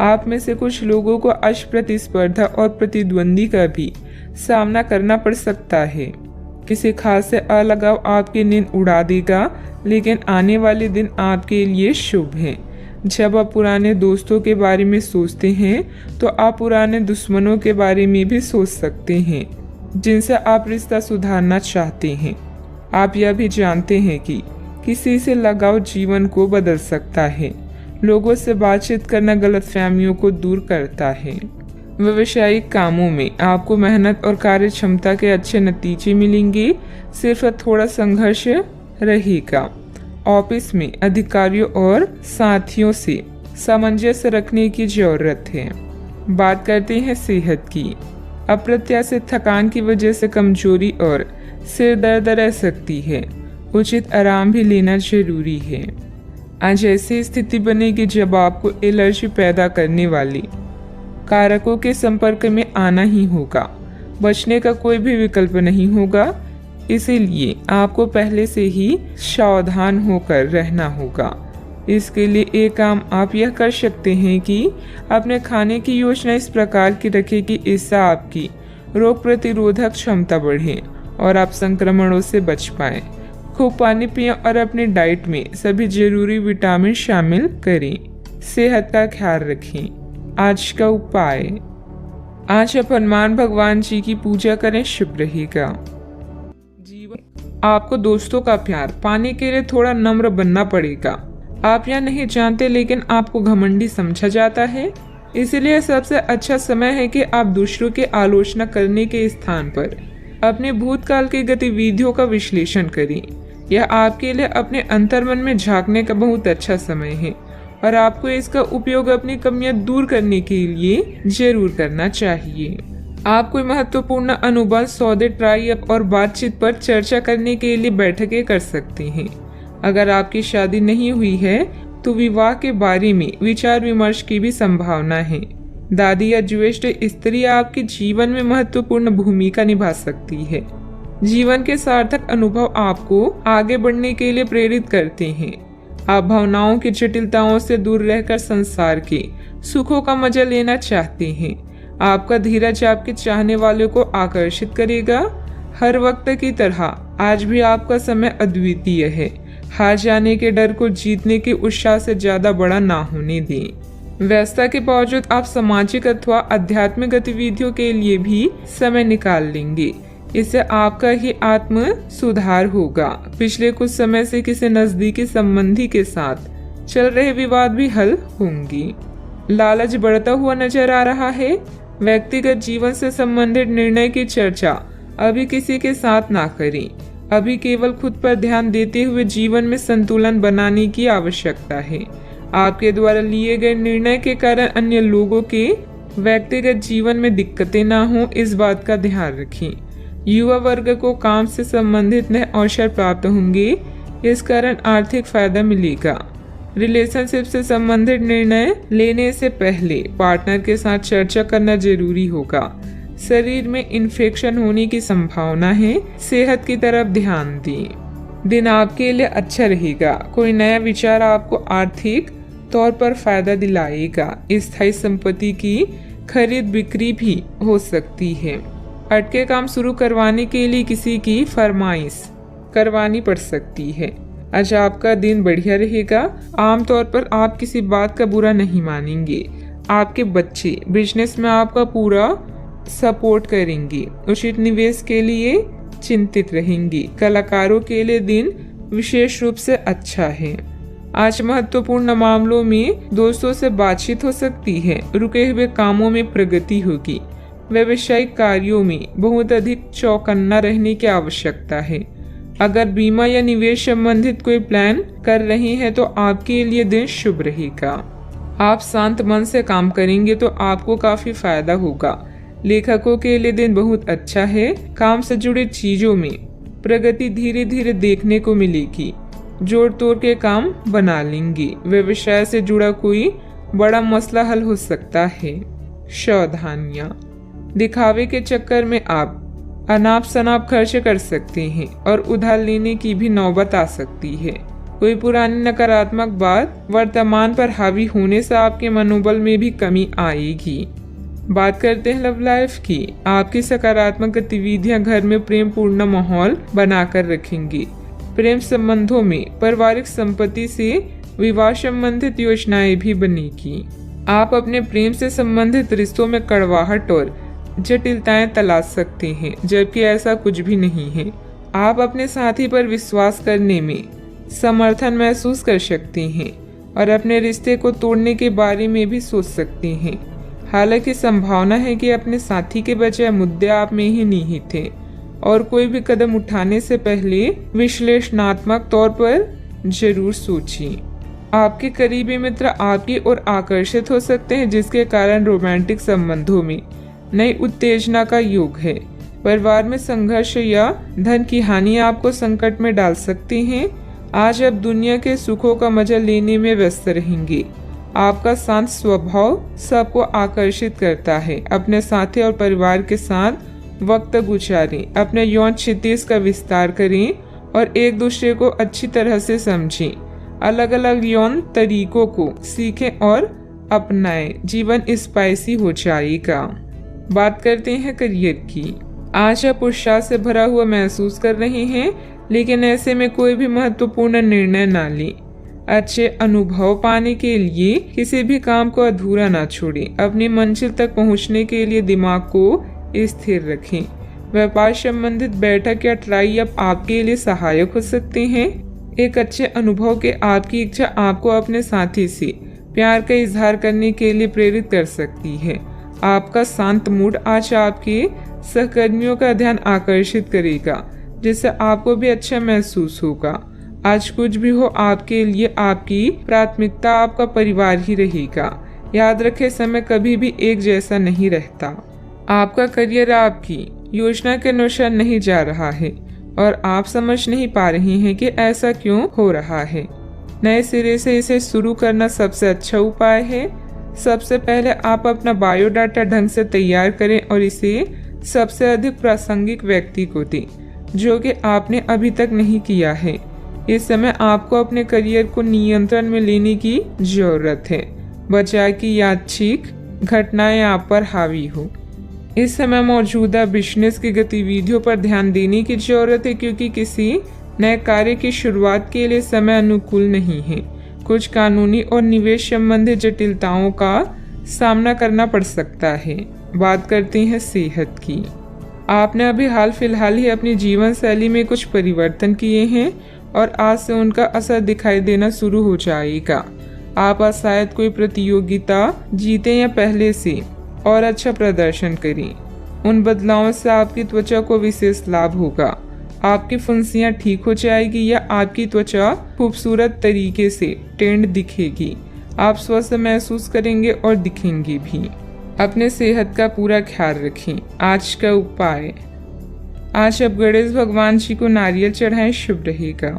आप में से कुछ लोगों को आज प्रतिस्पर्धा और प्रतिद्वंदी का भी सामना करना पड़ सकता है। किसी खास से अलगाव आपकी नींद उड़ा देगा, लेकिन आने वाले दिन आपके लिए शुभ हैं। जब आप पुराने दोस्तों के बारे में सोचते हैं तो आप पुराने दुश्मनों के बारे में भी सोच सकते हैं, जिनसे आप रिश्ता सुधारना चाहते हैं। आप यह भी जानते हैं कि किसी से लगाव जीवन को बदल सकता है। लोगों से बातचीत करना गलतफहमियों को दूर करता है। व्यावसायिक कामों में आपको मेहनत और कार्य क्षमता के अच्छे नतीजे मिलेंगे, सिर्फ थोड़ा संघर्ष रहेगा। ऑफिस में अधिकारियों और साथियों से सामंजस्य रखने की जरूरत है। बात करते हैं सेहत की। अप्रत्याशित थकान की वजह से कमजोरी और सिर दर्द रह सकती है। उचित आराम भी लेना जरूरी है। आज ऐसी स्थिति बनेगी जब आपको एलर्जी पैदा करने वाली कारकों के संपर्क में आना ही होगा। बचने का कोई भी विकल्प नहीं होगा, इसीलिए आपको पहले से ही सावधान होकर रहना होगा। इसके लिए एक काम आप यह कर सकते हैं कि अपने खाने की योजना इस प्रकार की रखें कि इससे आपकी रोग प्रतिरोधक क्षमता बढ़े और आप संक्रमणों से बच पाएं। खूब पानी पिएं और अपनी डाइट में सभी जरूरी विटामिन शामिल करें। सेहत का ख्याल रखें। आज का उपाय, आज आप हनुमान भगवान जी की पूजा करें, शुभ रहेगा। आपको दोस्तों का प्यार पाने के लिए थोड़ा नम्र बनना पड़ेगा। आप यह नहीं जानते, लेकिन आपको घमंडी समझा जाता है। इसलिए सबसे अच्छा समय है कि आप दूसरों की आलोचना करने के स्थान पर अपने भूतकाल की गतिविधियों का विश्लेषण करें। यह आपके लिए अपने अंतर्मन में झांकने का बहुत अच्छा समय है और आपको इसका उपयोग अपनी कमियां दूर करने के लिए जरूर करना चाहिए। आप कोई महत्वपूर्ण अनुबंध, सौदे, ट्राई अप और बातचीत पर चर्चा करने के लिए बैठकें कर सकते हैं। अगर आपकी शादी नहीं हुई है तो विवाह के बारे में विचार विमर्श की भी संभावना है। दादी या ज्येष्ठ स्त्री आपके जीवन में महत्वपूर्ण भूमिका निभा सकती है। जीवन के सार्थक अनुभव आपको आगे बढ़ने के लिए प्रेरित करते हैं। आप भावनाओं की जटिलताओं से दूर रहकर संसार के सुखों का मजा लेना चाहते हैं। आपका धीरज आपके चाहने वालों को आकर्षित करेगा। हर वक्त की तरह आज भी आपका समय अद्वितीय है। हार जाने के डर को जीतने के उत्साह से ज्यादा बड़ा ना होने दें। व्यस्तता के बावजूद आप सामाजिक अथवा आध्यात्मिक गतिविधियों के लिए भी समय निकाल लेंगे। इससे आपका ही आत्म सुधार होगा। पिछले कुछ समय से किसी नजदीकी संबंधी के साथ चल रहे विवाद भी हल होंगी। लालच बढ़ता हुआ नजर आ रहा है। व्यक्तिगत जीवन से संबंधित निर्णय की चर्चा अभी किसी के साथ ना करें। अभी केवल खुद पर ध्यान देते हुए जीवन में संतुलन बनाने की आवश्यकता है। आपके द्वारा लिए गए निर्णय के कारण अन्य लोगों के व्यक्तिगत जीवन में दिक्कतें ना हो, इस बात का ध्यान रखें। युवा वर्ग को काम से संबंधित नए अवसर प्राप्त होंगे, इस कारण आर्थिक फायदा मिलेगा। रिलेशनशिप से संबंधित निर्णय लेने से पहले पार्टनर के साथ चर्चा करना जरूरी होगा। शरीर में इन्फेक्शन होने की संभावना है, सेहत की तरफ ध्यान दें। दिन आपके लिए अच्छा रहेगा। कोई नया विचार आपको आर्थिक तौर पर फायदा दिलाएगा। स्थायी संपत्ति की खरीद बिक्री भी हो सकती है। अटके काम शुरू करवाने के लिए किसी की फरमाइश करवानी पड़ सकती है। आज आपका दिन बढ़िया रहेगा। आमतौर पर आप किसी बात का बुरा नहीं मानेंगे। आपके बच्चे बिजनेस में आपका पूरा सपोर्ट करेंगे। उचित निवेश के लिए चिंतित रहेंगी। कलाकारों के लिए दिन विशेष रूप से अच्छा है। आज महत्वपूर्ण मामलों में दोस्तों से बातचीत हो सकती है। रुके हुए कामों में प्रगति होगी। व्यावसायिक कार्यों में बहुत अधिक चौकन्ना रहने की आवश्यकता है। अगर बीमा या निवेश संबंधित कोई प्लान कर रहे हैं तो आपके लिए दिन शुभ रहेगा। आप शांत मन से काम करेंगे तो आपको काफी फायदा होगा। लेखकों के लिए दिन बहुत अच्छा है। काम से जुड़े चीजों में प्रगति धीरे धीरे देखने को मिलेगी। जोड़ तोड़ के काम बना लेंगे। व्यवसाय से जुड़ा कोई बड़ा मसला हल हो सकता है। सावधानियां, दिखावे के चक्कर में आप अनाप शनाप खर्च कर सकते हैं और उधार लेने की भी नौबत आ सकती है। कोई पुरानी नकारात्मक बात वर्तमान पर हावी होने से आपके मनोबल में भी कमी आएगी। बात करते हैं लव लाइफ की। आपकी सकारात्मक गतिविधियां घर में प्रेम पूर्ण माहौल बनाकर रखेंगी। प्रेम संबंधों में पारिवारिक संपत्ति से विवाह संबंधित योजनाएं भी बनेगी। आप अपने प्रेम से संबंधित रिश्तों में कड़वाहट और जटिलताएं तलाश सकते हैं, जबकि ऐसा कुछ भी नहीं है। आप अपने साथी पर विश्वास करने में समर्थन महसूस कर सकते हैं और अपने रिश्ते को तोड़ने के बारे में भी सोच सकते हैं। हालांकि संभावना है कि अपने साथी के बजाय मुद्दे आप में ही निहित थे और कोई भी कदम उठाने से पहले विश्लेषणात्मक तौर पर जरूर सोचिए। आपके करीबी मित्र आपकी ओर आकर्षित हो सकते हैं, जिसके कारण रोमांटिक संबंधों में नई उत्तेजना का योग है। परिवार में संघर्ष या धन की हानि आपको संकट में डाल सकती हैं। आज आप दुनिया के सुखों का मजा लेने में व्यस्त रहेंगे। आपका शांत स्वभाव सबको आकर्षित करता है। अपने साथी और परिवार के साथ वक्त गुजारें। अपने यौन क्षितिज का विस्तार करें और एक दूसरे को अच्छी तरह से समझें। अलग अलग यौन तरीकों को सीखें और अपनाएं। जीवन स्पाइसी हो जाएगा। बात करते हैं करियर की। आज आप उत्साह से भरा हुआ महसूस कर रहे हैं, लेकिन ऐसे में कोई भी महत्वपूर्ण निर्णय ना लें। अच्छे अनुभव पाने के लिए किसी भी काम को अधूरा ना छोड़ें। अपनी मंजिल तक पहुंचने के लिए दिमाग को स्थिर रखें। व्यापार संबंधित बैठक या ट्राई अप आपके लिए सहायक हो सकते हैं। एक अच्छे अनुभव के आपकी इच्छा आपको अपने साथी से प्यार का इजहार करने के लिए प्रेरित कर सकती है। आपका शांत मूड आज आपके सहकर्मियों का ध्यान आकर्षित करेगा, जिससे आपको भी अच्छा महसूस होगा। आज कुछ भी हो, आपके लिए आपकी प्राथमिकता आपका परिवार ही रहेगा। याद रखें, समय कभी भी एक जैसा नहीं रहता। आपका करियर आपकी योजना के अनुसार नहीं जा रहा है और आप समझ नहीं पा रहे हैं कि ऐसा क्यों हो रहा है। नए सिरे से इसे शुरू करना सबसे अच्छा उपाय है। सबसे पहले आप अपना बायोडाटा ढंग से तैयार करें और इसे सबसे अधिक प्रासंगिक व्यक्ति को दें, जो कि आपने अभी तक नहीं किया है। इस समय आपको अपने करियर को नियंत्रण में लेने की जरूरत है, बजाय कि यादृच्छिक घटनाएं आप पर हावी हो। इस समय मौजूदा बिजनेस की गतिविधियों पर ध्यान देने की जरूरत है, क्योंकि किसी नए कार्य की शुरुआत के लिए समय अनुकूल नहीं है। कुछ कानूनी और निवेश संबंधी जटिलताओं का सामना करना पड़ सकता है। बात करते हैं सेहत की। आपने अभी हाल फिलहाल ही अपनी जीवन शैली में कुछ परिवर्तन किए हैं और आज से उनका असर दिखाई देना शुरू हो जाएगा। आप आज शायद कोई प्रतियोगिता जीते या पहले से और अच्छा प्रदर्शन करें। उन बदलावों से आपकी त्वचा को विशेष लाभ होगा। आपकी फुंसियां ठीक हो जाएगी या आपकी त्वचा खूबसूरत तरीके से टेंड दिखेगी। आप स्वस्थ महसूस करेंगे और दिखेंगे भी। अपने सेहत का पूरा ख्याल रखें। आज का उपाय, आज आप गणेश भगवान जी को नारियल चढ़ाएं, शुभ रहेगा।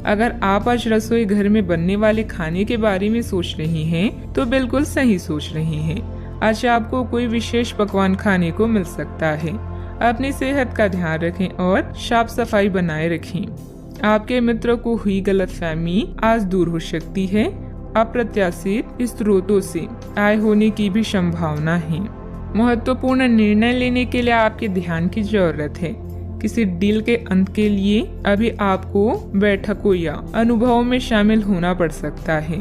अगर आप आज रसोई घर में बनने वाले खाने के बारे में सोच रही हैं, तो बिल्कुल सही सोच रही हैं। आज आपको कोई विशेष पकवान खाने को मिल सकता है। अपनी सेहत का ध्यान रखें और साफ सफाई बनाए रखें। आपके मित्रों को हुई गलतफहमी आज दूर हो सकती है। अप्रत्याशित स्रोतों से आय होने की भी संभावना है। महत्वपूर्ण निर्णय लेने के लिए आपके ध्यान की जरूरत है। किसी डील के अंत के लिए अभी आपको बैठकों या अनुभवों में शामिल होना पड़ सकता है।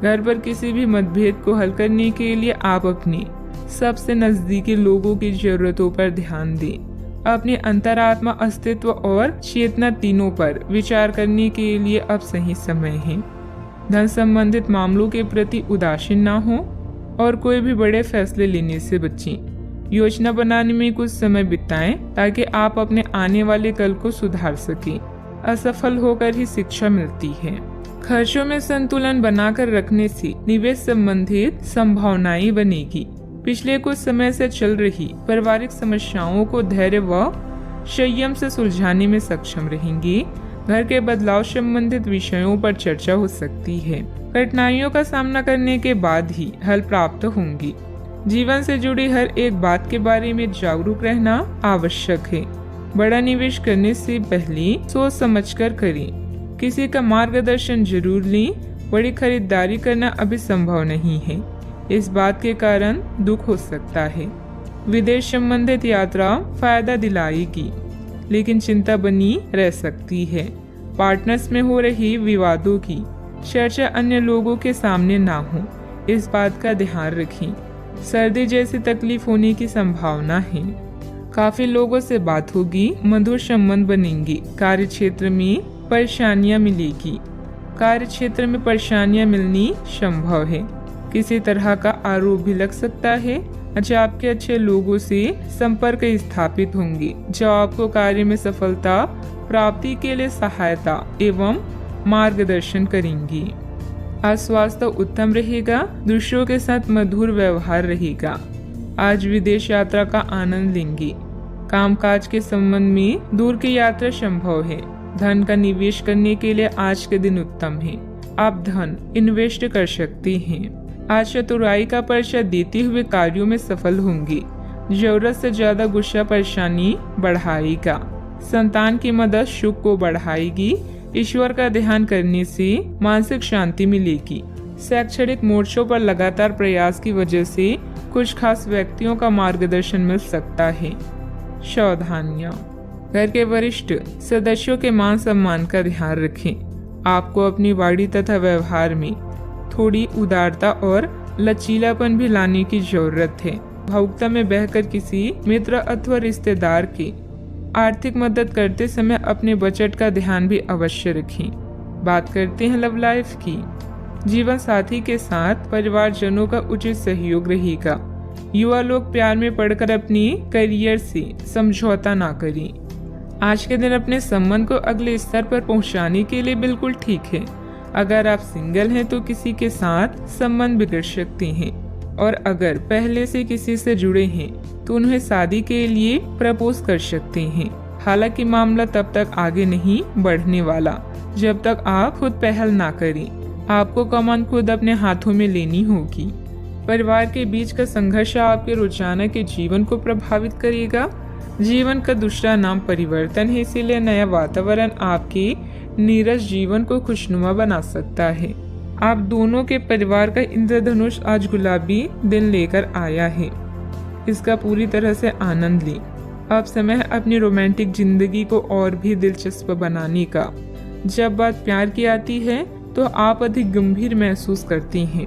घर पर किसी भी मतभेद को हल करने के लिए आप अपने सबसे नजदीकी लोगों की जरूरतों पर ध्यान दें। अपने अंतरात्मा, अस्तित्व और चेतना तीनों पर विचार करने के लिए अब सही समय है। धन संबंधित मामलों के प्रति उदासीन ना हो और कोई भी बड़े फैसले लेने से बचें। योजना बनाने में कुछ समय बिताएं ताकि आप अपने आने वाले कल को सुधार सकें। असफल होकर ही शिक्षा मिलती है। खर्चों में संतुलन बनाकर रखने से निवेश संबंधित संभावनाएं बनेगी। पिछले कुछ समय से चल रही पारिवारिक समस्याओं को धैर्य व संयम से सुलझाने में सक्षम रहेंगी। घर के बदलाव संबंधित विषयों पर चर्चा हो सकती है। कठिनाइयों का सामना करने के बाद ही हल प्राप्त होंगी। जीवन से जुड़ी हर एक बात के बारे में जागरूक रहना आवश्यक है। बड़ा निवेश करने से पहले सोच समझकर करें। किसी का मार्गदर्शन जरूर लें। बड़ी खरीदारी करना अभी संभव नहीं है। इस बात के कारण दुख हो सकता है। विदेश संबंधित यात्रा फायदा दिलाएगी, लेकिन चिंता बनी रह सकती है। पार्टनर्स में हो रही विवादों की चर्चा अन्य लोगों के सामने ना हो, इस बात का ध्यान रखें। सर्दी जैसी तकलीफ होने की संभावना है। काफी लोगों से बात होगी, मधुर संबंध बनेंगे। कार्य क्षेत्र में परेशानियां मिलेगी। कार्य क्षेत्र में परेशानियां मिलनी संभव है। किसी तरह का आरोप भी लग सकता है। अच्छा, आपके अच्छे लोगों से संपर्क स्थापित होंगे जो आपको कार्य में सफलता प्राप्ति के लिए सहायता एवं मार्गदर्शन करेंगी। आज स्वास्थ्य उत्तम रहेगा। दूसरों के साथ मधुर व्यवहार रहेगा। आज विदेश यात्रा का आनंद लेंगे। कामकाज के संबंध में दूर की यात्रा संभव है। धन का निवेश करने के लिए आज के दिन उत्तम है। आप धन इन्वेस्ट कर सकते हैं। आज चतुराई का परिचय देते हुए कार्यों में सफल होंगे। जरूरत से ज्यादा गुस्सा परेशानी बढ़ाएगा। संतान की मदद सुख को बढ़ाएगी। ईश्वर का ध्यान करने से मानसिक शांति मिलेगी। शैक्षणिक मोर्चों पर लगातार प्रयास की वजह से कुछ खास व्यक्तियों का मार्गदर्शन मिल सकता है। सावधानियां, घर के वरिष्ठ सदस्यों के मान सम्मान का ध्यान रखें। आपको अपनी वाणी तथा व्यवहार में थोड़ी उदारता और लचीलापन भी लाने की जरूरत है। भावुकता में बहकर किसी मित्र अथवा रिश्तेदार की आर्थिक मदद करते समय अपने बजट का ध्यान भी अवश्य रखें। बात करते हैं लव लाइफ की। जीवन साथी के साथ परिवारजनों का उचित सहयोग रहेगा। युवा लोग प्यार में पड़कर अपनी करियर से समझौता ना करें। आज के दिन अपने संबंध को अगले स्तर पर पहुंचाने के लिए बिल्कुल ठीक है। अगर आप सिंगल हैं तो किसी के साथ संबंध बिगड़ सकते हैं, और अगर पहले से किसी से जुड़े हैं तो उन्हें शादी के लिए प्रपोज कर सकते हैं। हालांकि मामला तब तक आगे नहीं बढ़ने वाला जब तक आप खुद पहल ना करें। आपको कमान खुद अपने हाथों में लेनी होगी। परिवार के बीच का संघर्ष आपके रोजाना के जीवन को प्रभावित करेगा। जीवन का दूसरा नाम परिवर्तन है, इसीलिए नया वातावरण आपके नीरस जीवन को खुशनुमा बना सकता है। आप दोनों के परिवार का इंद्रधनुष आज गुलाबी दिन लेकर आया है। इसका पूरी तरह से आनंद लें। अब समय है अपनी रोमांटिक जिंदगी को और भी दिलचस्प बनाने का। जब बात प्यार की आती है तो आप अधिक गंभीर महसूस करती हैं।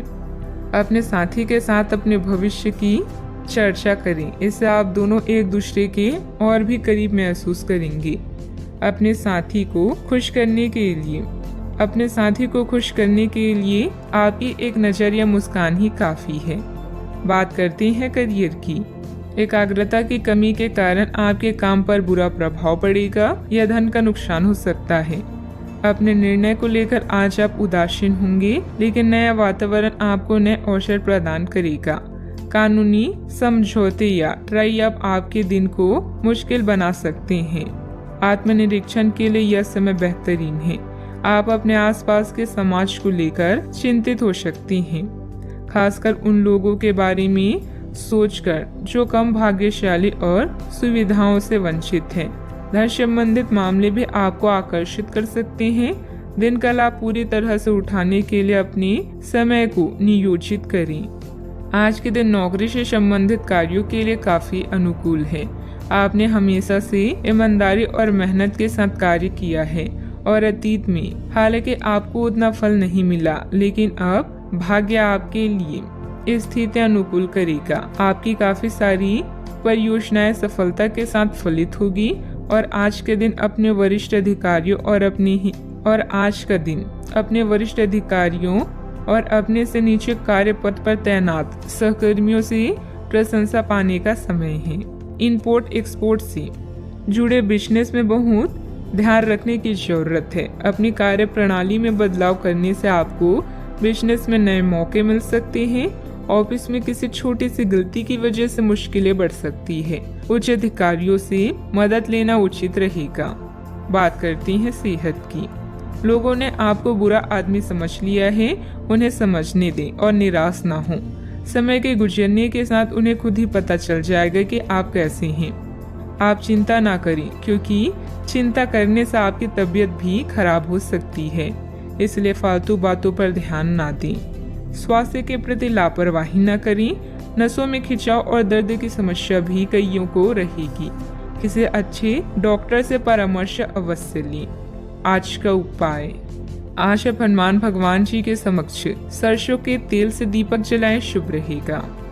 अपने साथी के साथ अपने भविष्य की चर्चा करें। इससे आप दोनों एक दूसरे के और भी करीब महसूस करेंगे। अपने साथी को खुश करने के लिए आपकी एक नज़र या मुस्कान ही काफ़ी है। बात करते हैं करियर की। एकाग्रता की कमी के कारण आपके काम पर बुरा प्रभाव पड़ेगा या धन का नुकसान हो सकता है। अपने निर्णय को लेकर आज आप उदासीन होंगे, लेकिन नया वातावरण आपको नए अवसर प्रदान करेगा। कानूनी समझौते या ट्राई अप आपके दिन को मुश्किल बना सकते हैं। आत्मनिरीक्षण के लिए यह समय बेहतरीन है। आप अपने आसपास के समाज को लेकर चिंतित हो सकती हैं, खासकर उन लोगों के बारे में सोचकर जो कम भाग्यशाली और सुविधाओं से वंचित हैं। धन संबंधित मामले भी आपको आकर्षित कर सकते हैं। दिन का लाभ पूरी तरह से उठाने के लिए अपने समय को नियोजित करें। आज के दिन नौकरी से संबंधित कार्यों के लिए काफी अनुकूल है। आपने हमेशा से ईमानदारी और मेहनत के साथ कार्य किया है और अतीत में हालांकि आपको उतना फल नहीं मिला, लेकिन अब भाग्य आपके लिए स्थिति अनुकूल करेगा। आपकी काफी सारी परियोजनाएं सफलता के साथ फलित होगी और आज के दिन अपने वरिष्ठ अधिकारियों और अपने से नीचे कार्य पद पर तैनात सहकर्मियों से प्रशंसा पाने का समय है। इंपोर्ट एक्सपोर्ट से जुड़े बिजनेस में बहुत ध्यान रखने की जरूरत है। अपनी कार्य प्रणाली में बदलाव करने से आपको बिजनेस में नए मौके मिल सकते हैं। ऑफिस में किसी छोटी सी गलती की वजह से मुश्किलें बढ़ सकती है। उच्च अधिकारियों से मदद लेना उचित रहेगा। बात करती हैं सेहत की। लोगों ने आपको बुरा आदमी समझ लिया है, उन्हें समझने दें और निराश ना हो। समय के गुजरने के साथ उन्हें खुद ही पता चल जाएगा कि आप कैसे हैं। आप चिंता ना करें, क्योंकि चिंता करने से आपकी तबीयत भी खराब हो सकती है, इसलिए फालतू बातों पर ध्यान ना दें। स्वास्थ्य के प्रति लापरवाही न करें। नसों में खिंचाव और दर्द की समस्या भी कईयों को रहेगी। किसी अच्छे डॉक्टर से परामर्श अवश्य लें। आज का उपाय, आज आप हनुमान भगवान जी के समक्ष सरसों के तेल से दीपक जलाएं, शुभ रहेगा।